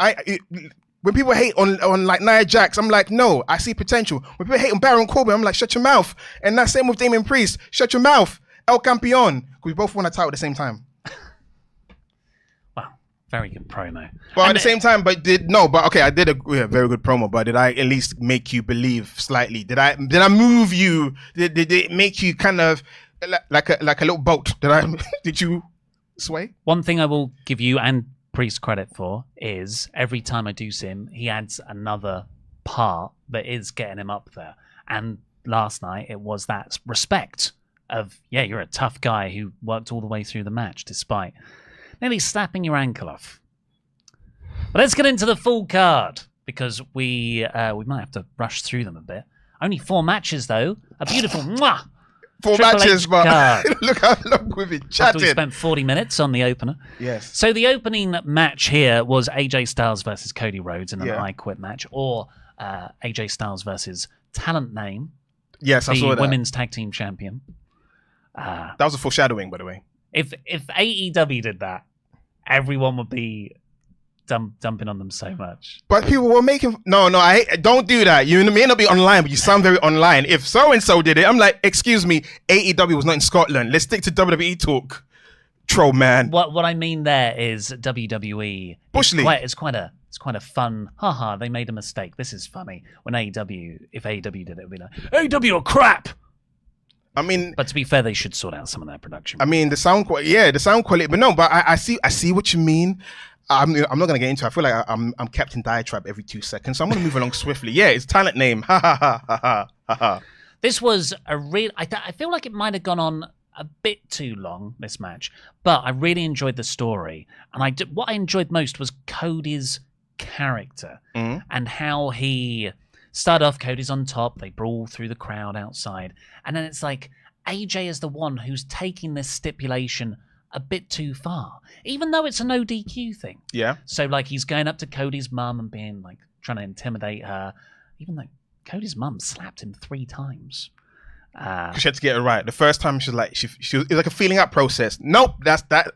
When people hate on like Nia Jax, I'm like, no, I see potential. When people hate on Baron Corbin, I'm like, shut your mouth. And that's same with Damian Priest. Shut your mouth. El Campeon. We both won a title at the same time. Wow, very good promo. But at the same time, I did a very good promo. But did I at least make you believe slightly? Did I move you? Did it make you kind of like a little boat? Did you sway? One thing I will give you and Priest credit for is every time I do see him, he adds another part that is getting him up there. And last night it was that respect of, yeah, you're a tough guy who worked all the way through the match despite nearly snapping your ankle off. But let's get into the full card because we might have to rush through them a bit. Only 4 matches though. A beautiful mwah! 4 Triple matches, H but card. Look how long we've been chatting. After we spent 40 minutes on the opener. Yes. So the opening match here was AJ Styles versus Cody Rhodes in an I Quit match, or AJ Styles versus Talent Name. Yes, I saw that. The women's tag team champion. That was a foreshadowing, by the way. If AEW did that, everyone would be dumping on them so much. But people were making don't do that. You may not be online, but you sound very online. If so and so did it, I'm like, excuse me, AEW was not in Scotland. Let's stick to WWE talk. Troll man. What I mean there is WWE. Bush League. It's quite a fun. Haha, they made a mistake. This is funny. When if AEW did it, would be like, AEW are crap. I mean, but to be fair, they should sort out some of their production. I mean, the sound quality. But no, but I see what you mean. I'm not gonna get into it. I feel like I'm kept in diatribe every 2 seconds, so I'm gonna move along swiftly. Yeah, it's Talent Name. Ha ha ha ha ha ha. This was a real. I feel like it might have gone on a bit too long, this match, but I really enjoyed the story, and what I enjoyed most was Cody's character and how he started off. Cody's on top. They brawl through the crowd outside, and then it's like AJ is the one who's taking this stipulation a bit too far, even though it's a no DQ thing. Yeah. So like he's going up to Cody's mum and being like trying to intimidate her, even though Cody's mum slapped him 3 times. Because she had to get it right. The first time she was like, it was like a feeling out process. Nope, that's that.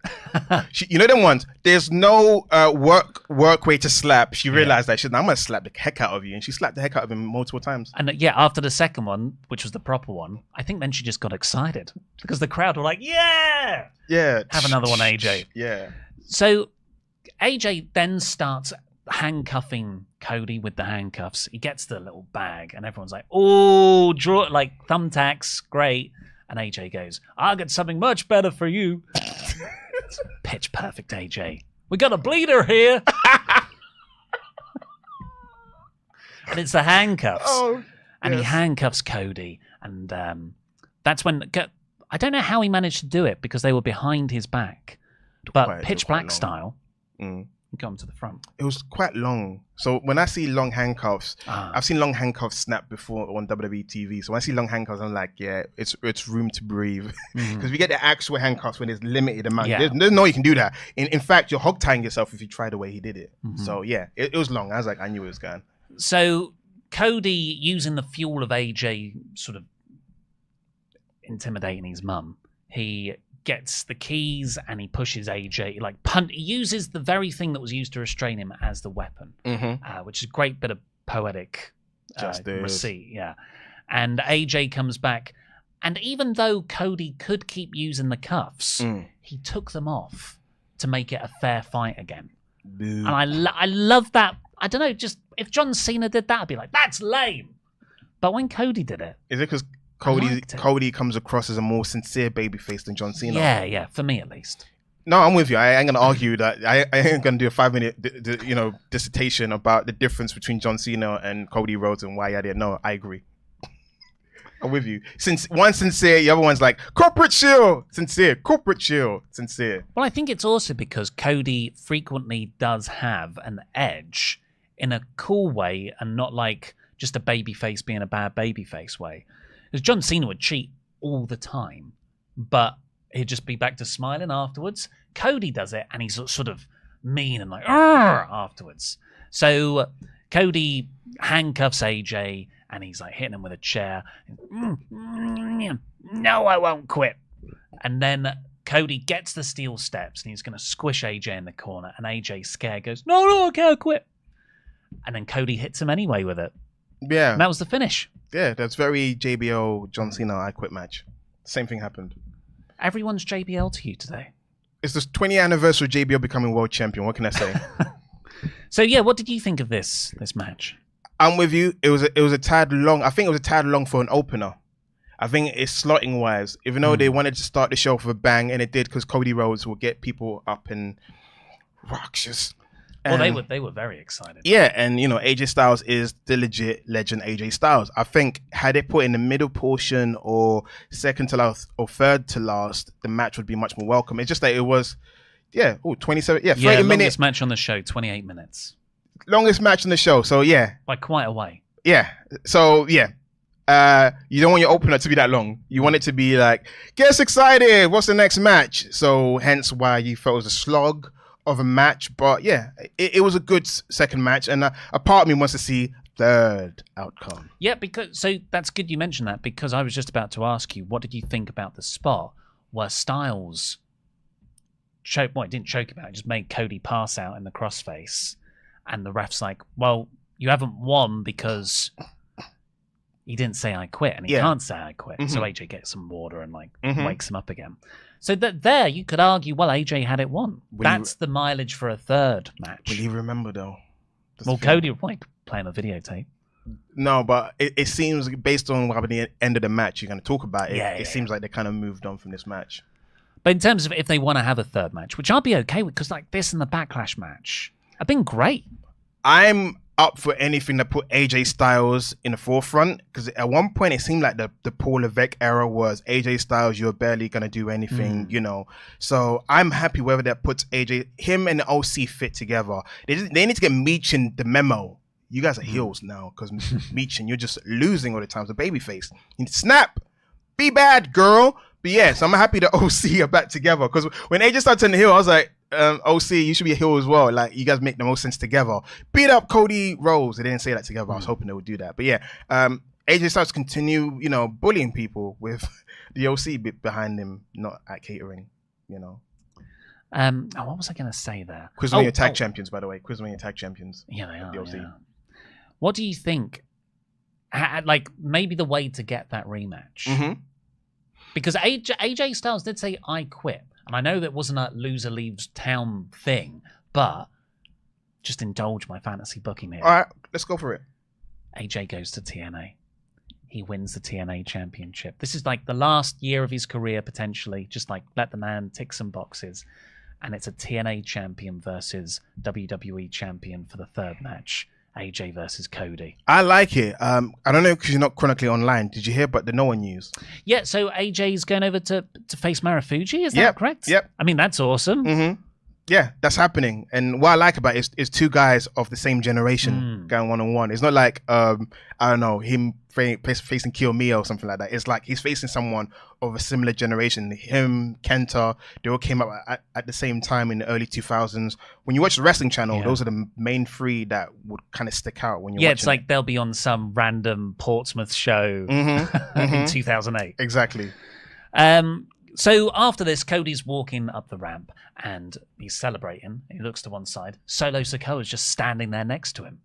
You know them ones. There's no work way to slap. She realized that I'm gonna slap the heck out of you, and she slapped the heck out of him multiple times. And after the second one, which was the proper one, I think then she just got excited because the crowd were like, yeah, have another one, AJ. Yeah. So AJ then starts handcuffing Cody with the handcuffs. He gets the little bag and everyone's like, oh, draw like thumbtacks, great. And AJ goes, I'll get something much better for you. Pitch perfect, AJ. We got a bleeder here. And it's the handcuffs. Oh, and he handcuffs Cody. And that's when I don't know how he managed to do it because they were behind his back. But pitch black style. Come to the front. It was quite long. So when I see long handcuffs, I've seen long handcuffs snap before on WWE TV. So when I see long handcuffs, I'm like, yeah, it's room to breathe. Because we get the actual handcuffs when there's limited amount. Yeah. There's no way you can do that. In fact, you're hog tying yourself if you try the way he did it. So yeah, it was long. I was like, I knew it was going. So Cody, using the fuel of AJ sort of intimidating his mum, he gets the keys and he pushes AJ, he uses the very thing that was used to restrain him as the weapon, which is a great bit of poetic receipt. Yeah. And AJ comes back, and even though Cody could keep using the cuffs, he took them off to make it a fair fight again. And I love that. I don't know, just if John Cena did that, I'd be like, that's lame. But when Cody did it, is it because Cody comes across as a more sincere babyface than John Cena? Yeah, for me at least. No, I'm with you. I ain't gonna argue that. I ain't gonna do a 5-minute, dissertation about the difference between John Cena and Cody Rhodes and why I did. No, I agree. I'm with you. Since one's sincere, the other one's like corporate shield, sincere, corporate shield, sincere. Well, I think it's also because Cody frequently does have an edge in a cool way and not like just a babyface being a bad babyface way. Because John Cena would cheat all the time, but he'd just be back to smiling afterwards. Cody does it, and he's sort of mean and like afterwards. So Cody handcuffs AJ and he's like hitting him with a chair. No, I won't quit. And then Cody gets the steel steps and he's going to squish AJ in the corner. And AJ, scared, goes, no, I can't quit. And then Cody hits him anyway with it. Yeah. And that was the finish. Yeah, that's very JBL, John Cena, I quit match. Same thing happened. Everyone's JBL to you today. It's the 20th anniversary of JBL becoming world champion. What can I say? So, yeah, what did you think of this match? I'm with you. It was a tad long. I think it was a tad long for an opener. I think it's slotting wise, even though they wanted to start the show with a bang, and it did because Cody Rhodes will get people up and raucous. Well, they were very excited. Yeah, and AJ Styles is the legit legend AJ Styles. I think had it put in the middle portion or second to last or third to last, the match would be much more welcome. It's just that it was, 27, 30 minutes. Longest match on the show, 28 minutes. Longest match on the show, so yeah. By quite a way. Yeah, so yeah. You don't want your opener to be that long. You want it to be like, get us excited. What's the next match? So hence why you felt it was a slog of a match. But yeah, it was a good second match. And a part of me wants to see third outcome. Yeah, so that's good you mentioned that, because I was just about to ask you, what did you think about the spot where Styles didn't choke him out, just made Cody pass out in the crossface. And the ref's like, well, you haven't won because he didn't say I quit, and he can't say I quit. So AJ gets some water and wakes him up again. So that there you could argue, well, AJ had it won. That's the mileage for a third match. Will you remember though? Cody would play him a videotape. No, but it seems based on what happened at the end of the match, you're going to talk about it. It seems like they kind of moved on from this match. But in terms of if they want to have a third match, which I'll be okay with, because like this and the Backlash match have been great. I'm up for anything that put AJ Styles in the forefront, because at one point it seemed like the Paul Levesque era was AJ Styles, you're barely going to do anything, So I'm happy whether that puts him and the OC fit together. They need to get Meechin the memo. You guys are heels now, because Meechin, you're just losing all the time. The babyface. You need to snap. Be bad, girl. But yeah, so I'm happy the OC are back together, because when AJ started turning heel, I was like, OC, you should be a heel as well. Like, you guys make the most sense together. Beat up Cody Rhodes. They didn't say that together. I was hoping they would do that. But yeah, AJ starts to continue, bullying people with the OC bit behind him, not at catering, what was I going to say there? Quizmania Tag Champions, by the way. Quizmania Tag Champions. Yeah, they are. The OC. Yeah. What do you think? Like, maybe the way to get that rematch? Because AJ Styles did say, I quit. And I know that wasn't a loser leaves town thing, but just indulge my fantasy booking here. All right, let's go for it. AJ goes to TNA. He wins the TNA championship. This is like the last year of his career, potentially. Just like let the man tick some boxes. And it's a TNA champion versus WWE champion for the third match. AJ versus Cody. I like it. I don't know because you're not chronically online. Did you hear about the no one news? Yeah, so AJ's going over to face Marufuji. Is that correct? Yep. I mean, that's awesome. Yeah, that's happening. And what I like about it is two guys of the same generation going one-on-one. It's not like, I don't know, him facing Kiyomiya or something like that. It's like he's facing someone of a similar generation. Him, Kenta, they all came up at the same time in the early 2000s. When you watch the Wrestling Channel, those are the main three that would kind of stick out when you're watching. It's like they'll be on some random Portsmouth show in 2008. Exactly. So after this, Cody's walking up the ramp and he's celebrating. He looks to one side. Solo Sikoa's just standing there next to him.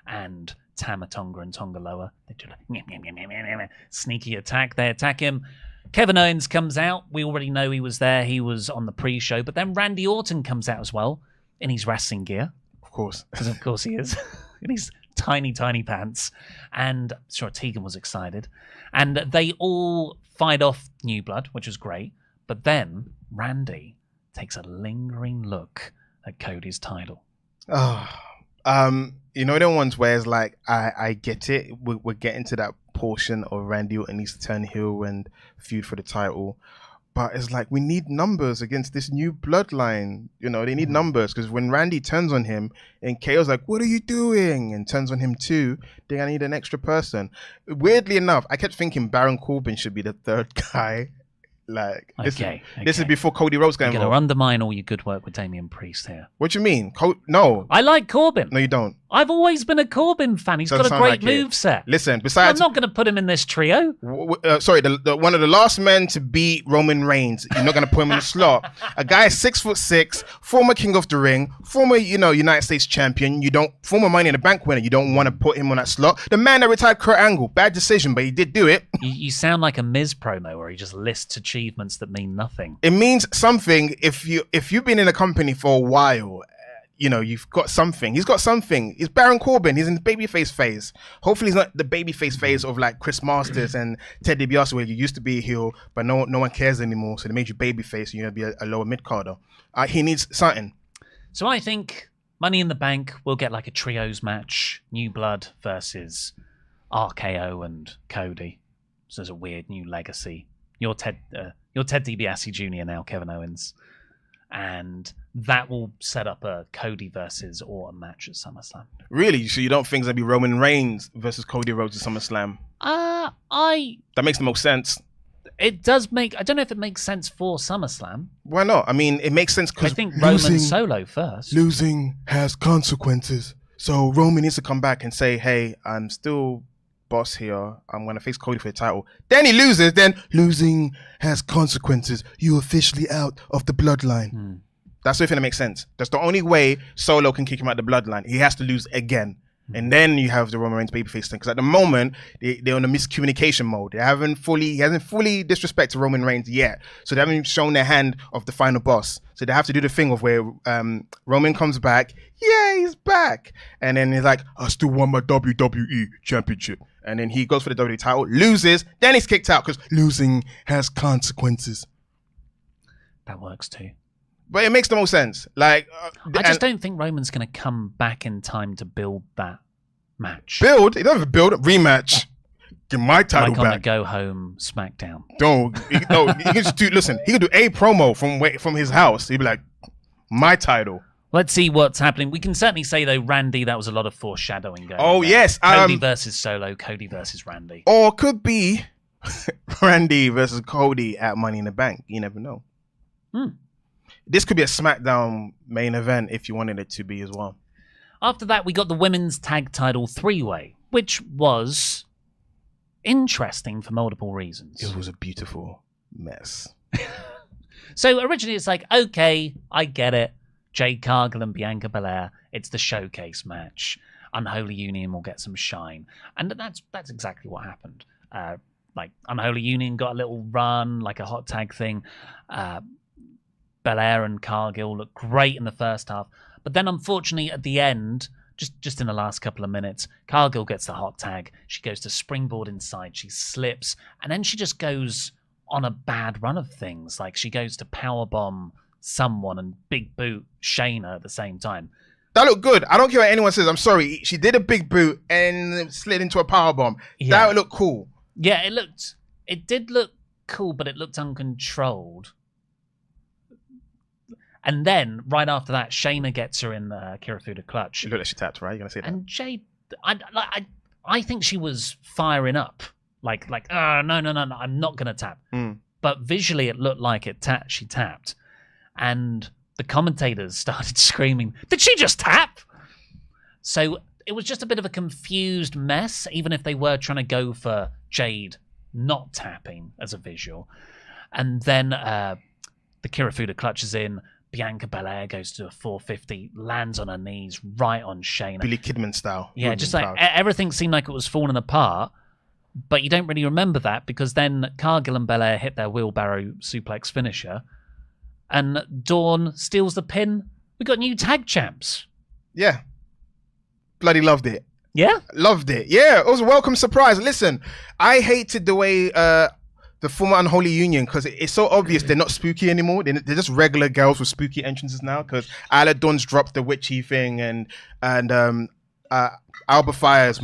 And Tama Tonga and Tonga Loa, they do a sneaky attack. They attack him. Kevin Owens comes out. We already know he was there. He was on the pre-show. But then Randy Orton comes out as well in his wrestling gear. Of course. Because of course he is. In his tiny, tiny pants. And I'm sure Tegan was excited. And they all fight off New Blood, which was great. But then Randy takes a lingering look at Cody's title. You know the ones where it's like, I get it. We're getting to that portion of Randy Orton needs to turn heel and feud for the title. But it's like, we need numbers against this new bloodline. They need numbers, because when Randy turns on him and KO's like, what are you doing? And turns on him too, they're going to need an extra person. Weirdly enough, I kept thinking Baron Corbin should be the third guy. Like, this is before Cody Rhodes got involved. You're going to undermine all your good work with Damian Priest here. What do you mean? No. I like Corbin. No, you don't. I've always been a Corbin fan. He's got a great moveset. Listen, besides... I'm not going to put him in this trio. Sorry, one of the last men to beat Roman Reigns. You're not going to put him in the slot. A guy 6'6", former King of the Ring, former, United States champion. Former Money in the Bank winner. You don't want to put him on that slot. The man that retired Kurt Angle. Bad decision, but he did do it. You sound like a Miz promo where he just lists achievements that mean nothing. It means something if you've been in a company for a while. You've got something. He's got something. He's Baron Corbin. He's in the babyface phase. Hopefully, he's not the babyface phase of like Chris Masters and Ted DiBiase, where you used to be a heel, but no one cares anymore. So they made you babyface, and you're gonna be a lower mid carder. He needs something. So I think Money in the Bank will get like a trios match: New Blood versus RKO and Cody. So there's a weird new legacy. You're Ted DiBiase Jr. now, Kevin Owens. And that will set up a Cody versus Orton match at SummerSlam. Really? So you don't think there'll be Roman Reigns versus Cody Rhodes at SummerSlam? That makes the most sense. It does make... I don't know if it makes sense for SummerSlam. Why not? I mean, it makes sense because... I think Roman solo first. Losing has consequences. So Roman needs to come back and say, hey, I'm still... boss here, I'm gonna face Cody for the title. Then he loses, then losing has consequences. You officially out of the bloodline. That's the only thing that makes sense. That's the only way Solo can kick him out the bloodline. He has to lose again. And then you have the Roman Reigns babyface thing. Because at the moment, they're on a miscommunication mode. He hasn't fully disrespected Roman Reigns yet. So they haven't shown their hand of the final boss. So they have to do the thing of where Roman comes back. Yeah, he's back. And then he's like, I still want my WWE championship. And then he goes for the WWE title, loses, then he's kicked out because losing has consequences. That works too. But it makes the most sense. Like, I just don't think Roman's going to come back in time to build that match. Build? He doesn't have to build a rematch. Get my title back. Like on the Go Home SmackDown. He can just do. Listen, he could do a promo from his house. He'd be like, my title. Let's see what's happening. We can certainly say though, Randy, that was a lot of foreshadowing going on. Oh yes, Cody versus Solo, Cody versus Randy, or could be Randy versus Cody at Money in the Bank. You never know. This could be a SmackDown main event if you wanted it to be as well. After that, we got the women's tag title 3-way, which was interesting for multiple reasons. It was a beautiful mess. So originally it's like, okay, I get it. Jade Cargill and Bianca Belair, it's the showcase match. Unholy Union will get some shine. And that's exactly what happened. Like Unholy Union got a little run, like a hot tag thing. Belair and Cargill looked great in the first half. But then unfortunately at the end, just in the last couple of minutes, Cargill gets the hot tag. She goes to springboard inside. She slips. And then she just goes on a bad run of things. Like she goes to powerbomb someone and big boot Shayna at the same time. That looked good. I don't care what anyone says. I'm sorry. She did a big boot and slid into a powerbomb. Yeah. That looked cool. Yeah, it did look cool, but it looked uncontrolled. And then, right after that, Shayna gets her in the Kirifuda clutch. She looked like she tapped, right? You're going to say that. And Jade, I think she was firing up. Like, no, I'm not going to tap. But visually, it looked like she tapped. And the commentators started screaming, did she just tap? So it was just a bit of a confused mess, even if they were trying to go for Jade not tapping as a visual. And then the Kirifuda clutch is in. Bianca Belair goes to a 450, lands on her knees right on Shayna. Billy Kidman style. Yeah, just like everything seemed like it was falling apart, but you don't really remember that because then Cargill and Belair hit their wheelbarrow suplex finisher and Dawn steals the pin. We got new tag champs. Yeah. Bloody loved it. Yeah? Loved it. Yeah, it was a welcome surprise. Listen, I hated the way... the former Unholy Union, because it's so obvious they're not spooky anymore. They're just regular girls with spooky entrances now. Because Isla Dawn's dropped the witchy thing, and Alba Fire is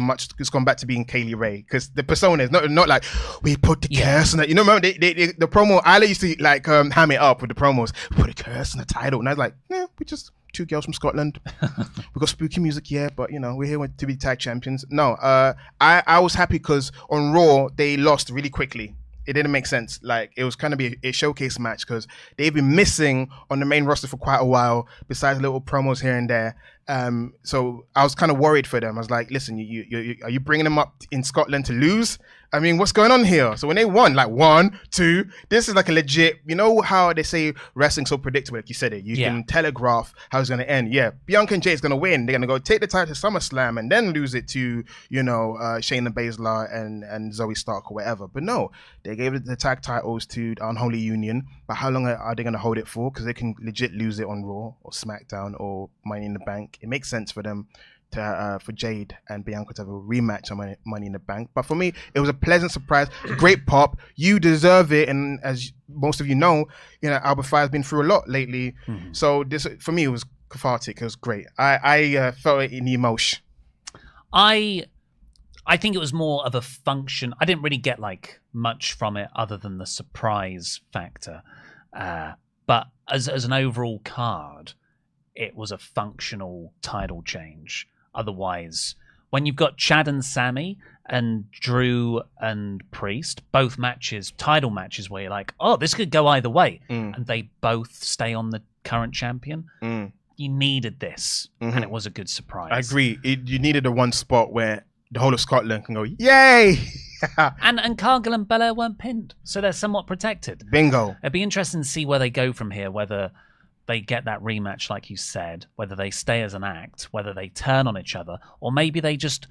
gone back to being Kaylee Ray. Because the persona is not like we put the curse on it. You know, remember the promo? Isla used to like ham it up with the promos. We put a curse on the title, and I was like, yeah, we just two girls from Scotland. We got spooky music, yeah, but you know we're here to be tag champions. No, I was happy because on Raw they lost really quickly. it didn't make sense. Like, it was kind of be a showcase match because they've been missing on the main roster for quite a while, besides little promos here and there. So I was kind of worried for them. I was like, listen, you are you bringing them up in Scotland to lose? I mean, what's going on here? So when they won, like 1, 2, this is like a legit, you know how they say wrestling's so predictable, like you said it. You can telegraph how it's going to end. Yeah, Bianca and Jay's going to win. They're going to go take the title to SummerSlam and then lose it to, Shayna Baszler and Zoe Stark or whatever. But no, they gave the tag titles to the Unholy Union. But how long are they going to hold it for? Because they can legit lose it on Raw or SmackDown or Money in the Bank. It makes sense for them for Jade and Bianca to have a rematch on Money in the Bank. But for me, it was a pleasant surprise. Great pop. You deserve it. And as most of you know, Alba Fire's been through a lot lately. Mm-hmm. So this, for me, it was cathartic. It was great. I felt it in the emotion. I think it was more of a function. I didn't really get like much from it other than the surprise factor. But as an overall card, it was a functional title change. Otherwise, when you've got Chad and Sammy and Drew and Priest, both matches, title matches where you're like, oh, this could go either way, and they both stay on the current champion, you needed this, and it was a good surprise. I agree. You needed a one spot where the whole of Scotland can go, yay! and Cargill and Belair weren't pinned, so they're somewhat protected. Bingo. It'd be interesting to see where they go from here, whether they get that rematch, like you said, whether they stay as an act, whether they turn on each other, or maybe they just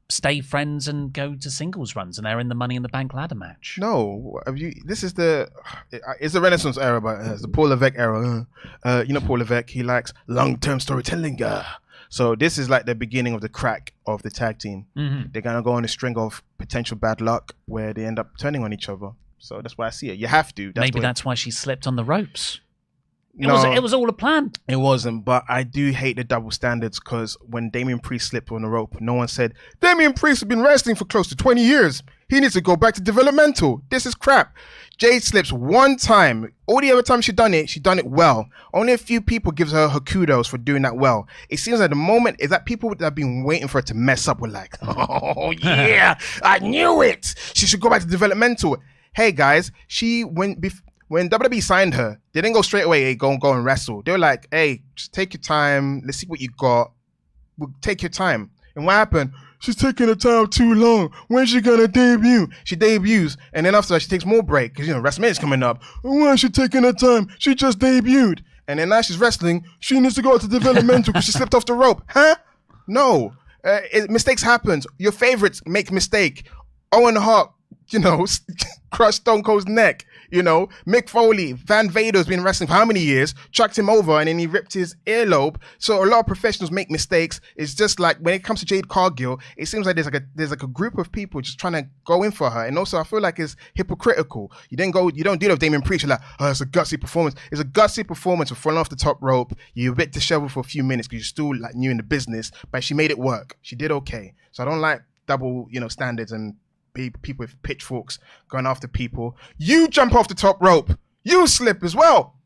stay friends and go to singles runs and they're in the Money in the Bank ladder match. No, this is it's the Renaissance era, but it's the Paul Levesque era. Paul Levesque, he likes long-term storytelling. So this is like the beginning of the crack of the tag team. Mm-hmm. They're going to go on a string of potential bad luck where they end up turning on each other. So that's why I see it. You have to. Maybe that's why she slipped on the ropes. It was all a plan. It wasn't, but I do hate the double standards because when Damian Priest slipped on the rope, no one said, Damian Priest has been wrestling for close to 20 years. He needs to go back to developmental. This is crap. Jade slips one time. All the other times she done it well. Only a few people gives her kudos for doing that well. It seems like the moment is that people that have been waiting for her to mess up were like, oh yeah, I knew it. She should go back to developmental. Hey guys, when WWE signed her, they didn't go straight away, hey, go and wrestle. They were like, hey, just take your time. Let's see what you got. We'll take your time. And what happened? She's taking her time too long. When's she going to debut? She debuts. And then after that, she takes more break because, WrestleMania's coming up. Why is she taking her time? She just debuted. And then now she's wrestling. She needs to go to developmental because she slipped off the rope. Huh? No. Mistakes happen. Your favorites make mistake. Owen Hart, crushed Stone Cold's neck. Mick Foley, Van Vader's been wrestling for how many years, chucked him over and then he ripped his earlobe. So a lot of professionals make mistakes. It's just like when it comes to Jade Cargill, it seems like there's like a group of people just trying to go in for her. And also I feel like it's hypocritical. You don't do that with Damian Priest. You're like, oh, it's a gutsy performance. It's a gutsy performance of falling off the top rope. You're a bit disheveled for a few minutes because you're still like new in the business, but she made it work. She did okay. So I don't like double, standards and people with pitchforks going after people. You jump off the top rope. You slip as well.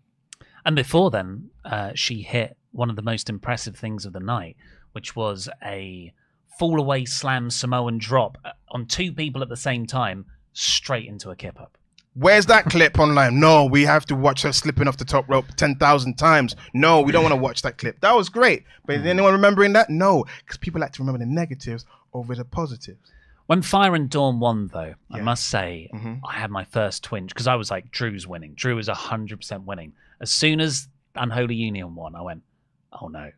And before then, she hit one of the most impressive things of the night, which was a fall away slam Samoan drop on two people at the same time, straight into a kip up. Where's that clip online? No, we have to watch her slipping off the top rope 10,000 times. No, we don't want to watch that clip. That was great. But is anyone remembering that? No, because people like to remember the negatives over the positives. When Fire and Dawn won, though, I must say, I had my first twinge because I was like, Drew's winning. Drew is 100% winning. As soon as Unholy Union won, I went, oh no.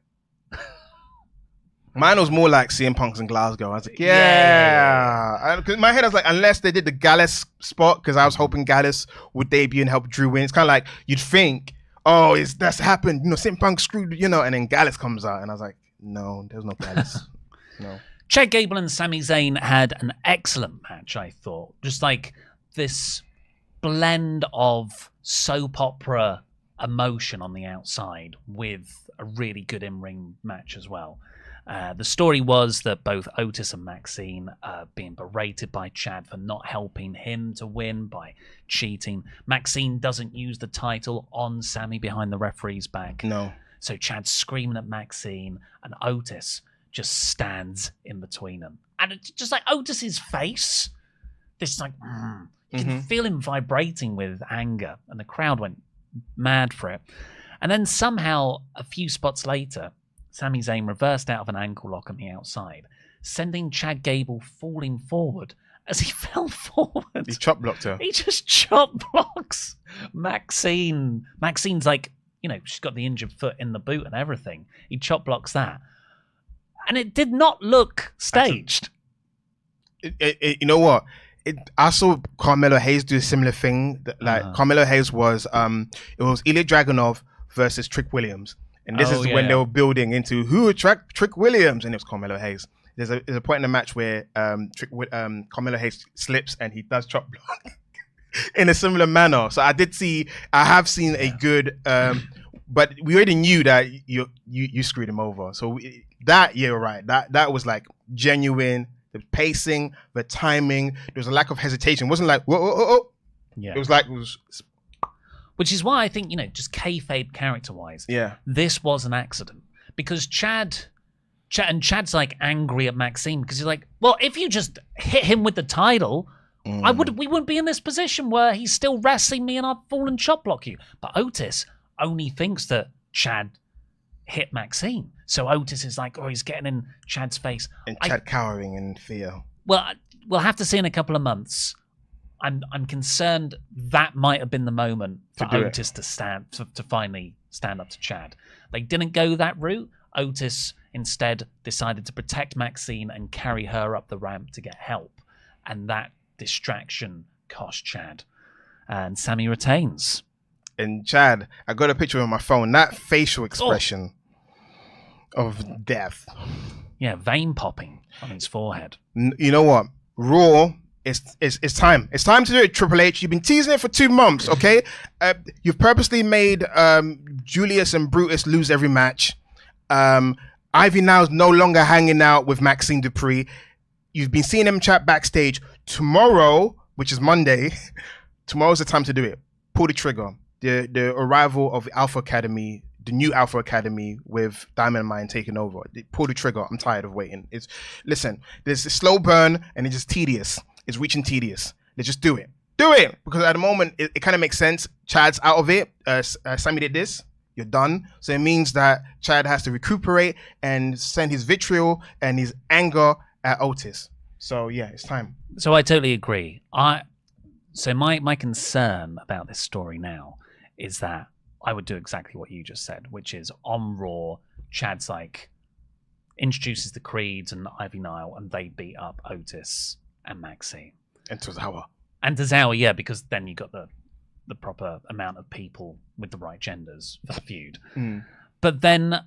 Mine was more like CM Punk's in Glasgow. I was like, yeah. Because my head was like, unless they did the Gallus spot, because I was hoping Gallus would debut and help Drew win. It's kind of like, you'd think, oh, that's happened. CM Punk screwed, and then Gallus comes out. And I was like, no, there's no Gallus. No. Chad Gable and Sami Zayn had an excellent match, I thought. Just like this blend of soap opera emotion on the outside with a really good in-ring match as well. The story was that both Otis and Maxine are being berated by Chad for not helping him to win by cheating. Maxine doesn't use the title on Sami behind the referee's back. No. So Chad's screaming at Maxine and Otis just stands in between them. And it's just like Otis's face, this like, You can feel him vibrating with anger, and the crowd went mad for it. And then somehow, a few spots later, Sami Zayn reversed out of an ankle lock on the outside, sending Chad Gable falling forward. As he fell forward, He chop blocked her. he just chop blocks Maxine. Maxine's like, she's got the injured foot in the boot and everything. He chop blocks that. And it did not look staged. You know what? I saw Carmelo Hayes do a similar thing. Carmelo Hayes was it was Ilya Dragunov versus Trick Williams, and this is when they were building into who would track Trick Williams, and it was Carmelo Hayes. There's a point in the match where Carmelo Hayes slips and he does chop block in a similar manner. So I have seen a good, but we already knew that you screwed him over. So you're right. That was like genuine. The pacing, the timing, there was a lack of hesitation. It wasn't like, whoa. Yeah. It was like, Which is why I think, just kayfabe character-wise, this was an accident. Because Chad's like angry at Maxine because he's like, well, if you just hit him with the title, we wouldn't be in this position where he's still wrestling me and I'd fall and chop block you. But Otis only thinks that Chad hit Maxine. So Otis is like, he's getting in Chad's face. And Chad cowering in fear. Well, we'll have to see in a couple of months. I'm concerned that might have been the moment for Otis to finally stand up to Chad. They didn't go that route. Otis instead decided to protect Maxine and carry her up the ramp to get help. And that distraction cost Chad. And Sami retains. And Chad, I got a picture on my phone. That facial expression of death. Yeah, vein popping on his forehead. You know what? Raw, it's time. It's time to do it, Triple H. You've been teasing it for 2 months, okay? You've purposely made Julius and Brutus lose every match. Ivy now is no longer hanging out with Maxine Dupree. You've been seeing them chat backstage. Tomorrow, which is Monday, tomorrow's the time to do it. Pull the trigger. The arrival of the Alpha Academy, the new Alpha Academy with Diamond Mine taking over. Pull the trigger. I'm tired of waiting. Listen, there's a slow burn and it's just tedious. It's reaching tedious. Let's just do it. Do it! Because at the moment, it kind of makes sense. Chad's out of it. Sami did this. You're done. So it means that Chad has to recuperate and send his vitriol and his anger at Otis. So yeah, it's time. So I totally agree. So my concern about this story now is that I would do exactly what you just said, which is on Raw, Chad's like introduces the Creeds and Ivy Nile, and they beat up Otis and Maxine. And Tozawa. And Tozawa, yeah, because then you got the proper amount of people with the right genders for the feud. But then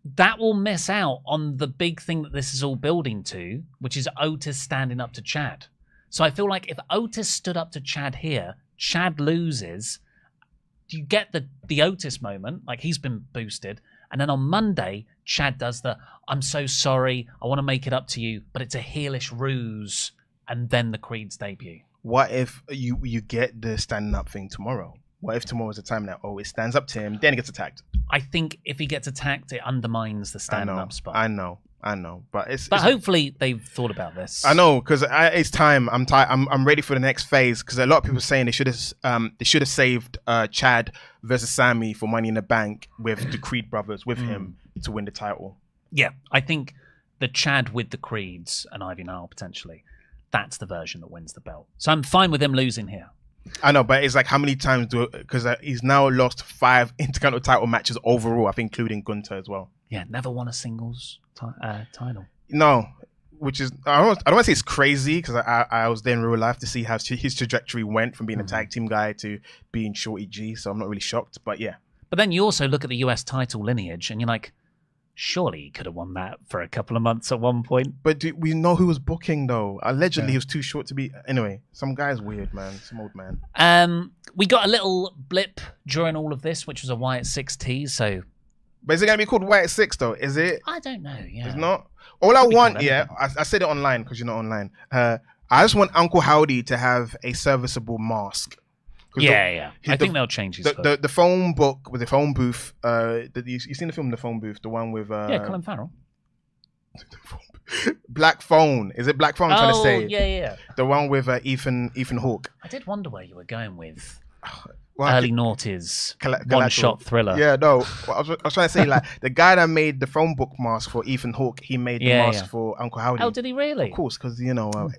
that will miss out on the big thing that this is all building to, which is Otis standing up to Chad. So I feel like if Otis stood up to Chad here, Chad loses. You get the Otis moment, like he's been boosted. And then on Monday, Chad does I'm so sorry, I want to make it up to you, but it's a heelish ruse. And then the Creeds debut. What if you get the standing up thing tomorrow? What if tomorrow's the time that it stands up to him, then he gets attacked? I think if he gets attacked, it undermines the standing up spot. I know. But hopefully they've thought about this. I know, because it's time. I'm ready for the next phase, because a lot of people are saying they should have saved Chad versus Sami for Money in the Bank with the Creed brothers with him to win the title. Yeah, I think the Chad with the Creeds and Ivy Nile potentially, that's the version that wins the belt. So I'm fine with him losing here. I know, but it's like how many times because he's now lost 5 Intercontinental title matches overall, I think, including Gunther as well. Yeah, never won a singles title. No, which is I don't want to say it's crazy, because I was there in real life to see how his trajectory went from being a tag team guy to being Shorty G. So I'm not really shocked, but yeah. But then you also look at the US title lineage, and you're like, surely he could have won that for a couple of months at one point. But we know who was booking, though. Allegedly, he was too short to be. Anyway, some guy's weird, man. Some old man. We got a little blip during all of this, which was a Wyatt 6 tease. So, but is it gonna be called Wyatt 6 though? Is it? I don't know. Yeah, it's not. All I want, I said it online because you're not online. I just want Uncle Howdy to have a serviceable mask. Yeah. I think they'll change his the phone book with the phone booth. You've seen the film The Phone Booth, the one with Colin Farrell. Black Phone. Is it Black Phone? I'm trying to say. Yeah. The one with Ethan Hawke. I did wonder where you were going with Well, early noughties Collateral. one-shot thriller. Yeah, no. I was trying to say, like, the guy that made the phone book mask for Ethan Hawke, he made the mask for Uncle Howdy. Oh, did he really? Of course, because,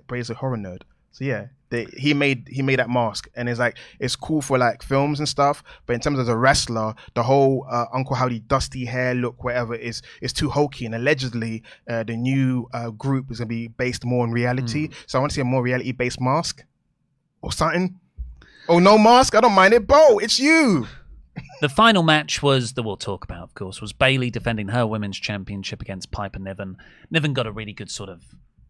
Bray's a horror nerd. So, yeah, he made that mask. And it's like, it's cool for, like, films and stuff. But in terms of the wrestler, the whole Uncle Howdy dusty hair look, whatever, is too hokey. And allegedly, the new group is going to be based more on reality. So I want to see a more reality-based mask or something. Oh, no mask? I don't mind it. Bo, it's you. The final match we'll talk about, of course, was Bayley defending her women's championship against Piper Niven. Niven got a really good sort of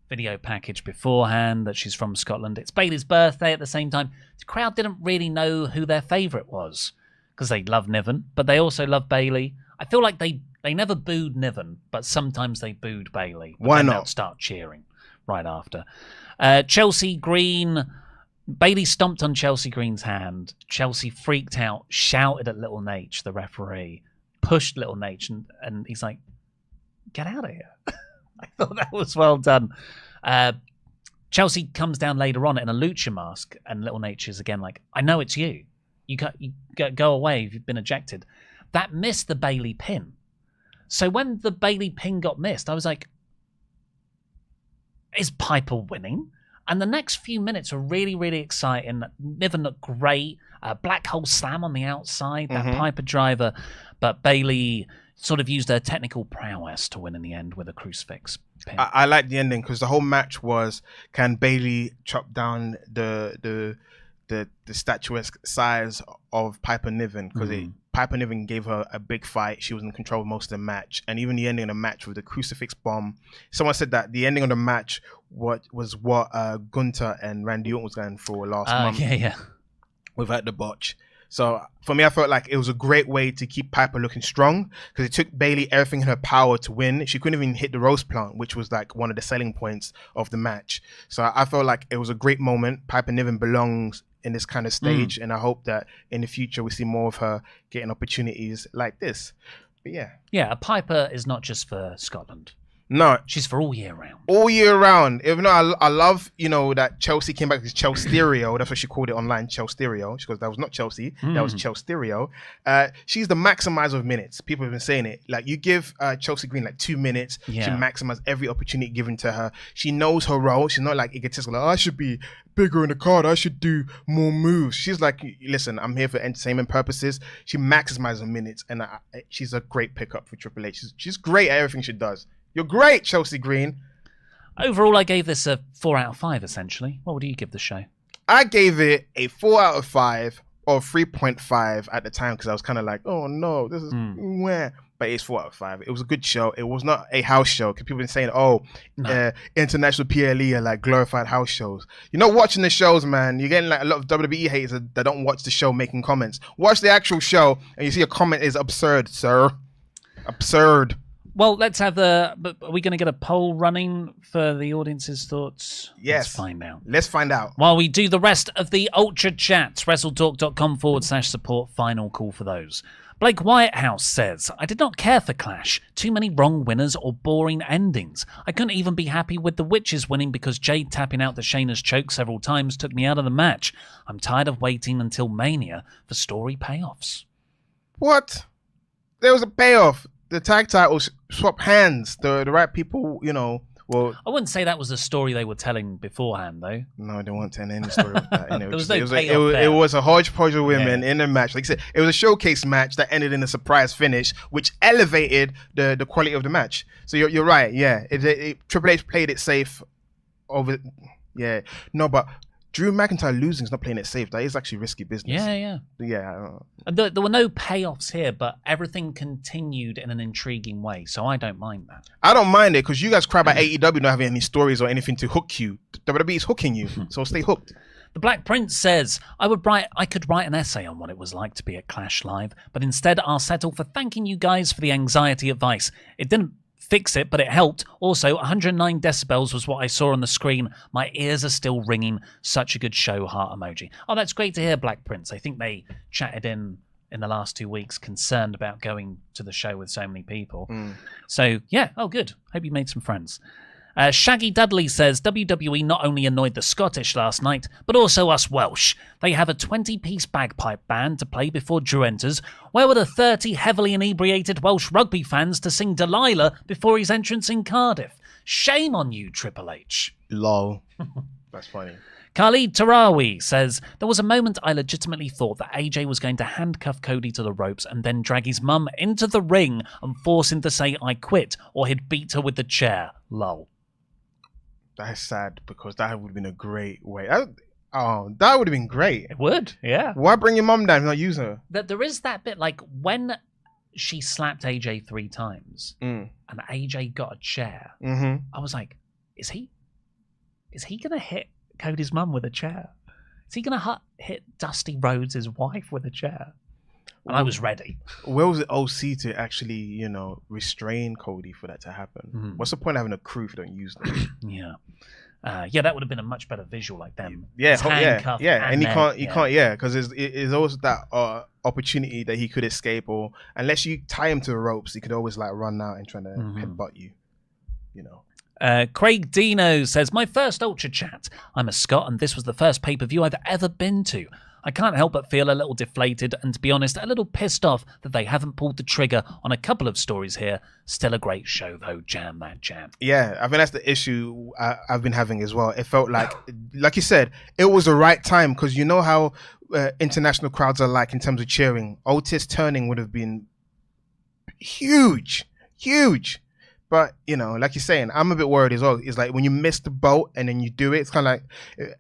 video package beforehand that she's from Scotland. It's Bayley's birthday at the same time. The crowd didn't really know who their favourite was because they love Niven, but they also love Bayley. I feel like they never booed Niven, but sometimes they booed Bayley. Why not? They'll start cheering right after. Chelsea Green... Bayley stomped on Chelsea Green's hand. Chelsea freaked out, shouted at Little Nate, the referee, pushed Little Nate, and he's like, get out of here. I thought that was well done. Chelsea comes down later on in a lucha mask, and Little Nate is again like, I know it's you. You go away if you've been ejected. That missed the Bayley pin. So when the Bayley pin got missed, I was like, is Piper winning? And the next few minutes are really, really exciting. Niven looked great. Black hole slam on the outside, that Piper driver. But Bayley sort of used her technical prowess to win in the end with a crucifix pin. I like the ending because the whole match was, can Bayley chop down the statuesque size of Piper Niven? Because Piper Niven gave her a big fight. She was in control of most of the match. And even the ending of the match with the crucifix bomb. Someone said that the ending of the match was what Gunter and Randy Orton was going for last month. Yeah. Without the botch. So for me, I felt like it was a great way to keep Piper looking strong because it took Bayley everything in her power to win. She couldn't even hit the rose plant, which was like one of the selling points of the match. So I felt like it was a great moment. Piper Niven belongs in this kind of stage, and I hope that in the future we see more of her getting opportunities like this. But a Piper is not just for Scotland. No, she's for all year round. All year round. Even though I love, that Chelsea came back as Chelsea Stereo. That's what she called it online, Chelsea Stereo. She goes, that was not Chelsea. That was Chelsea Stereo. She's the maximizer of minutes. People have been saying it. Like, you give Chelsea Green like 2 minutes. Yeah. She maximizes every opportunity given to her. She knows her role. She's not like egotistical. Like, I should be bigger in the card. I should do more moves. She's like, listen, I'm here for entertainment purposes. She maximizes her minutes, and she's a great pickup for Triple H. She's great at everything she does. You're great, Chelsea Green. Overall, I gave this a 4 out of 5, essentially. What would you give the show? I gave it a 4 out of 5 or 3.5 at the time because I was kind of like, oh no, this is where. But it's 4 out of 5. It was a good show. It was not a house show because people have been saying, international PLE are like glorified house shows. You're not watching the shows, man. You're getting like a lot of WWE haters that don't watch the show making comments. Watch the actual show and you see a comment is absurd, sir. Absurd. Well, let's have are we going to get a poll running for the audience's thoughts? Yes. Let's find out. While we do the rest of the Ultra Chats, WrestleTalk.com/support, final call for those. Blake Whitehouse says, I did not care for Clash. Too many wrong winners or boring endings. I couldn't even be happy with the Witches winning because Jade tapping out the Shayna's choke several times took me out of the match. I'm tired of waiting until Mania for story payoffs. What? There was a payoff. The tag titles swap hands. The right people, well... I wouldn't say that was a story they were telling beforehand, though. No, they weren't telling any story with that. There was no payoff there. It was a hodgepodge of women in a match. Like I said, it was a showcase match that ended in a surprise finish, which elevated the quality of the match. So you're right, yeah. Triple H played it safe. No, but... Drew McIntyre losing is not playing it safe. That is actually risky business. Yeah. There were no payoffs here, but everything continued in an intriguing way, so I don't mind that. I don't mind it because you guys cry about AEW not having any stories or anything to hook you. WWE is hooking you, so stay hooked. The Black Prince says, I could write an essay on what it was like to be at Clash Live, but instead I'll settle for thanking you guys for the anxiety advice. It didn't fix it, but it helped. Also, 109 decibels was what I saw on the screen. My ears are still ringing. Such a good show, heart emoji. Oh, that's great to hear, Black Prince. I think they chatted in the last 2 weeks, concerned about going to the show with so many people. So, yeah, good. Hope you made some friends. Shaggy Dudley says, WWE not only annoyed the Scottish last night, but also us Welsh. They have a 20-piece bagpipe band to play before Drew enters. Where were the 30 heavily inebriated Welsh rugby fans to sing Delilah before his entrance in Cardiff? Shame on you, Triple H. Lol. That's funny. Khalid Tarawi says, there was a moment I legitimately thought that AJ was going to handcuff Cody to the ropes and then drag his mum into the ring and force him to say, I quit, or he'd beat her with the chair. Lol. That is sad because that would have been a great way. That would have been great. It would, yeah. Why bring your mum down and not use her? There is that bit, like, when she slapped AJ 3 times and AJ got a chair, I was like, is he going to hit Cody's mum with a chair? Is he going to hit Dusty Rhodes' wife with a chair? And I was ready. Where was the OC to actually, restrain Cody for that to happen? What's the point of having a crew if you don't use them? Yeah. That would have been a much better visual, like them. Yeah, and you can't, because there's always that opportunity that he could escape, or unless you tie him to the ropes, he could always like run out and try to headbutt you. Craig Dino says, my first Ultra Chat. I'm a Scot and this was the first pay-per-view I've ever been to. I can't help but feel a little deflated and, to be honest, a little pissed off that they haven't pulled the trigger on a couple of stories here. Still a great show, though. Jam that jam. Yeah, I think that's the issue I've been having as well. It felt like you said, it was the right time because you know how international crowds are like in terms of cheering. Otis turning would have been huge. But, like you're saying, I'm a bit worried as well. It's like when you miss the boat and then you do it, it's kind of like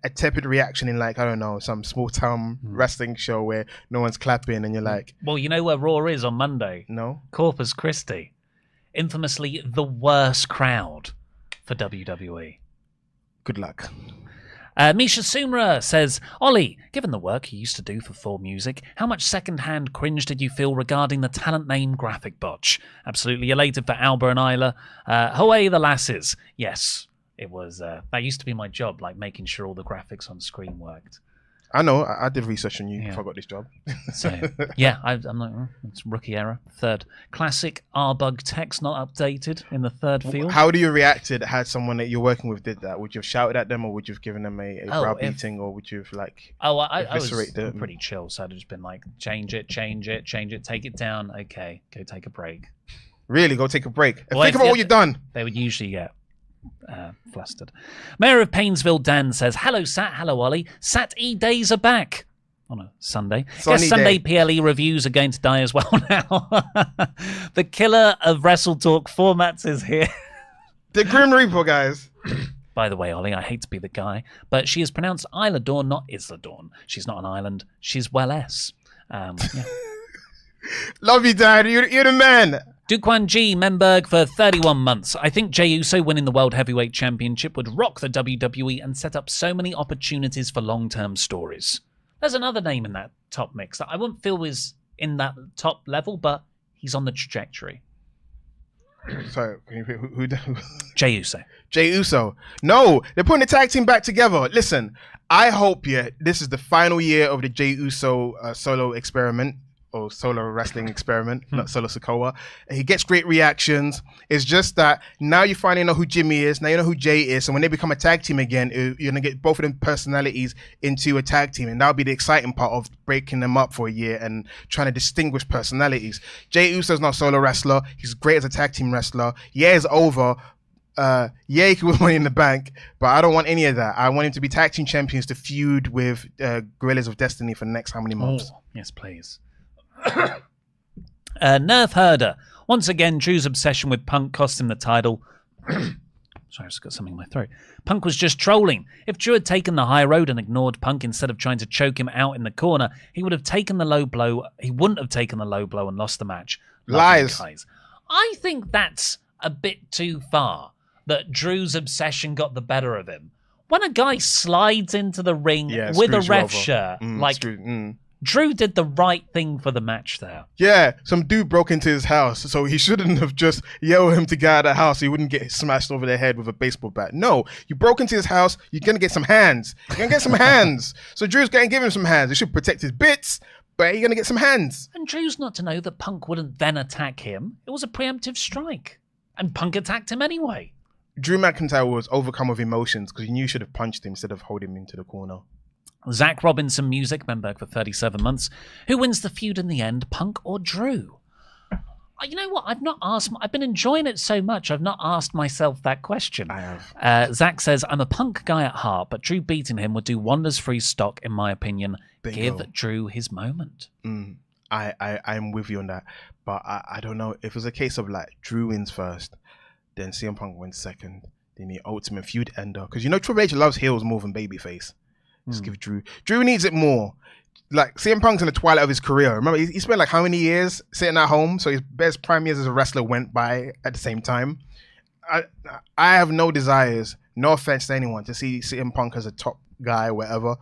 a tepid reaction in like, I don't know, some small town wrestling show where no one's clapping and you're like... Well, you know where Raw is on Monday? No. Corpus Christi. Infamously the worst crowd for WWE. Good luck. Misha Sumra says, Oli, given the work you used to do for Full Music, how much second-hand cringe did you feel regarding the talent name graphic botch? Absolutely elated for Alba and Isla. Away the lasses. Yes, it was. That used to be my job, like making sure all the graphics on screen worked. I know. I did research on you before I got this job. So, yeah, I'm like, it's rookie error. Third. Classic RBug text not updated in the third field. How do you react to had someone that you're working with did that? Would you have shouted at them or would you have given them a brow beating or would you have like eviscerate them? Pretty chill, so I'd have just been like, change it, take it down. Okay, go take a break. Really? Go take a break? Well, think about what you've done. They would usually get... flustered. Mayor of Painesville Dan says, hello Sat, hello Ollie. Sat E days are back on a Sunday. Guess Sunday PLE reviews are going to die as well now. The killer of WrestleTalk formats is here. The Grim Reaper, guys. By the way, Ollie, I hate to be the guy, but she is pronounced Isla Dawn, not Isla Dawn. She's not an island. She's well-S. Yeah. Love you, Dad. You're the man. Duquan G. Memberg for 31 months. I think Jey Uso winning the World Heavyweight Championship would rock the WWE and set up so many opportunities for long-term stories. There's another name in that top mix that I wouldn't feel is in that top level, but he's on the trajectory. Sorry, who? Jey Uso. Jey Uso. No, they're putting the tag team back together. Listen, I hope this is the final year of the Jey Uso solo experiment. Or solo wrestling experiment, not solo Sokoa. He gets great reactions. It's just that now you finally know who Jimmy is. Now you know who Jay is. So when they become a tag team again, you're going to get both of them personalities into a tag team. And that'll be the exciting part of breaking them up for a year and trying to distinguish personalities. Jey Uso's not a solo wrestler. He's great as a tag team wrestler. Yeah, it's over. He could win Money in the Bank, but I don't want any of that. I want him to be tag team champions to feud with Guerrillas of Destiny for the next how many months? Oh, yes, please. Nerf Herder. Once again, Drew's obsession with Punk cost him the title. Sorry, I just got something in my throat. Punk was just trolling. If Drew had taken the high road and ignored Punk instead of trying to choke him out in the corner, he would have taken the low blow. He wouldn't have taken the low blow and lost the match. Lies. I think that's a bit too far, that Drew's obsession got the better of him. When a guy slides into the ring with a ref shirt, Drew did the right thing for the match there. Yeah, some dude broke into his house, so he shouldn't have just yelled at him to get out of the house so he wouldn't get smashed over the head with a baseball bat. No, you broke into his house, you're going to get some hands. You're going to get some hands. So Drew's going to give him some hands. He should protect his bits, but you're going to get some hands. And Drew's not to know that Punk wouldn't then attack him. It was a preemptive strike. And Punk attacked him anyway. Drew McIntyre was overcome with emotions because he knew he should have punched him instead of holding him into the corner. Zach Robinson Music, Memberg for 37 months. Who wins the feud in the end, Punk or Drew? You know what? I've been enjoying it so much, I've not asked myself that question. I have. Zach says, I'm a Punk guy at heart, but Drew beating him would do wonders for his stock, in my opinion. Bingo. Give Drew his moment. I'm with you on that. But I don't know. If it was a case of like Drew wins first, then CM Punk wins second, then the ultimate feud ender. Because you know Triple H loves heels more than babyface. Just give Drew. Drew needs it more. Like CM Punk's in the twilight of his career. Remember, he spent like how many years sitting at home? So his best prime years as a wrestler went by at the same time. I have no desires, no offense to anyone, to see CM Punk as a top guy or whatever.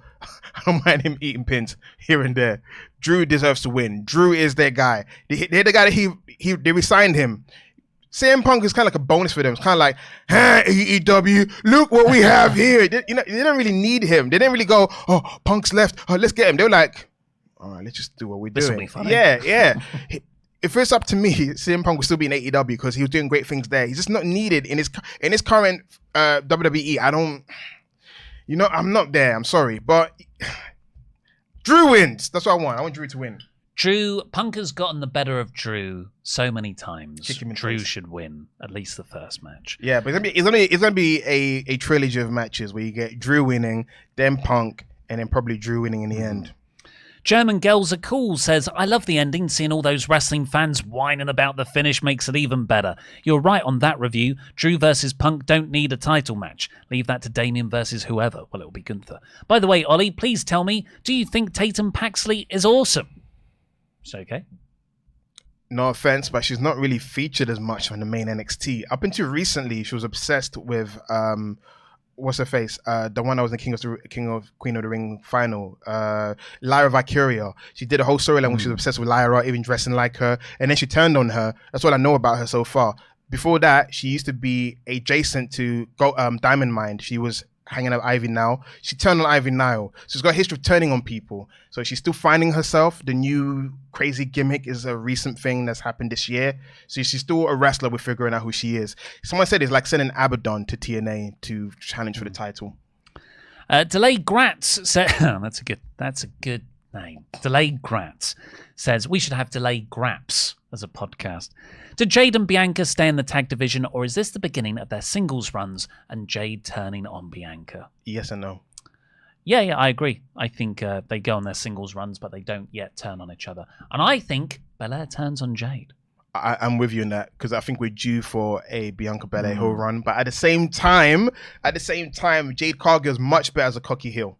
I don't mind him eating pins here and there. Drew deserves to win. Drew is their guy. They're the guy that they re-signed him. CM Punk is kind of like a bonus for them. It's kind of like, hey, AEW, look what we have here. They don't really need him. They didn't really go, oh, Punk's left. Oh, let's get him. They were like, all right, let's just do what we're doing. This will be funny. Yeah. If it's up to me, CM Punk will still be in AEW because he was doing great things there. He's just not needed in his current WWE. I'm not there. I'm sorry. But Drew wins. That's what I want. I want Drew to win. Punk has gotten the better of Drew so many times. Drew face. should win at least the first match. Yeah, but it's gonna be a trilogy of matches where you get Drew winning, then Punk, and then probably Drew winning in the end. German Girls Are Cool says, I love the ending. Seeing all those wrestling fans whining about the finish makes it even better. You're right on that review. Drew versus Punk don't need a title match. Leave that to Damien versus whoever. Well, it'll be Gunther. By the way, Ollie, please tell me, do you think Tatum Paxley is awesome? It's okay. No offense, but she's not really featured as much on the main NXT. Up until recently, she was obsessed with what's her face? The one that was in Queen of the Ring final, Lyra Valkyria. She did a whole storyline where she was obsessed with Lyra, even dressing like her, and then she turned on her. That's all I know about her so far. Before that, she used to be adjacent to Diamond Mine. She was hanging out with Ivy Nile. She turned on Ivy Nile. So she's got a history of turning on people. So she's still finding herself. The new crazy gimmick is a recent thing that's happened this year. So she's still a wrestler with figuring out who she is. Someone said it's like sending Abaddon to TNA to challenge for the title. Delay Gratz said, that's a good name. Delay Gratz says, we should have Delay Graps as a podcast. Did Jade and Bianca stay in the tag division, or is this the beginning of their singles runs and Jade turning on Bianca? Yes and no. Yeah, I agree. I think they go on their singles runs, but they don't yet turn on each other. And I think Belair turns on Jade. I'm with you on that because I think we're due for a Bianca Belair heel run. But at the same time, Jade Cargill's much better as a cocky heel.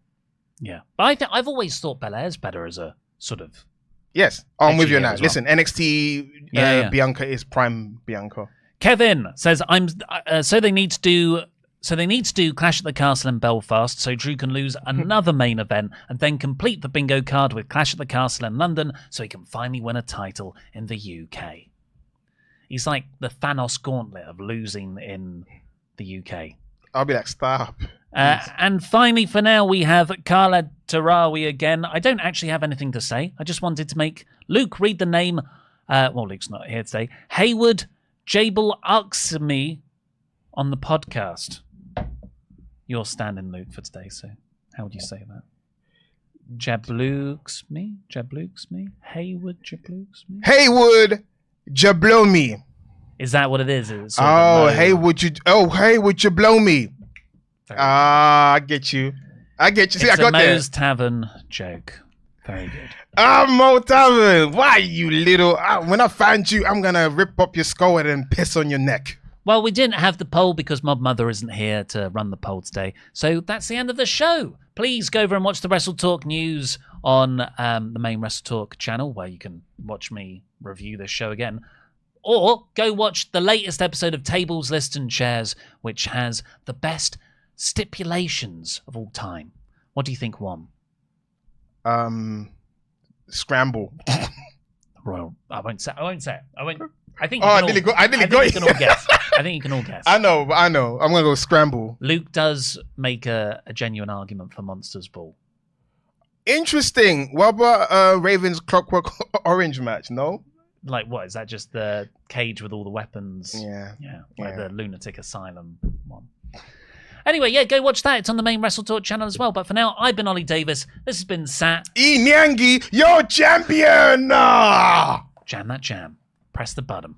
Yeah, but I've always thought Belair's better as a sort of. Yes, I'm with you on that. Well. Listen, NXT Bianca is prime Bianca. Kevin says, so they need to do Clash at the Castle in Belfast so Drew can lose another main event and then complete the bingo card with Clash at the Castle in London so he can finally win a title in the UK. He's like the Thanos gauntlet of losing in the UK. I'll be like, stop. And finally, for now, we have Carla Tarawi again. I don't actually have anything to say. I just wanted to make Luke read the name. Luke's not here today. Haywood Jabal Uxmi on the podcast. You're standing, Luke, for today, so how would you say that? Jablooksme? Haywood Jablooksme? Haywood Jablomi. Is that what it is? Haywood Jablomi. I get you. See, I got Moe's Tavern joke. Very good. Mo Tavern. Why, you little... when I find you, I'm going to rip up your skull and then piss on your neck. Well, we didn't have the poll because Mob Mother isn't here to run the poll today. So that's the end of the show. Please go over and watch the WrestleTalk news on the main WrestleTalk channel where you can watch me review this show again. Or go watch the latest episode of Tables, Lists and Chairs, which has the best stipulations of all time. What do you think won? Scramble. Well, I won't say it. I think. I think you can all guess. I think you can all guess. I know. I'm gonna go Scramble. Luke does make a genuine argument for Monsters Ball. Interesting. What about Raven's Clockwork Orange match? No. Like what? Is that just the cage with all the weapons? Yeah. Like the lunatic asylum one. Anyway, yeah, go watch that. It's on the main WrestleTalk channel as well. But for now, I've been Oli Davis. This has been Sat E Niangi, your champion! Jam that jam. Press the button.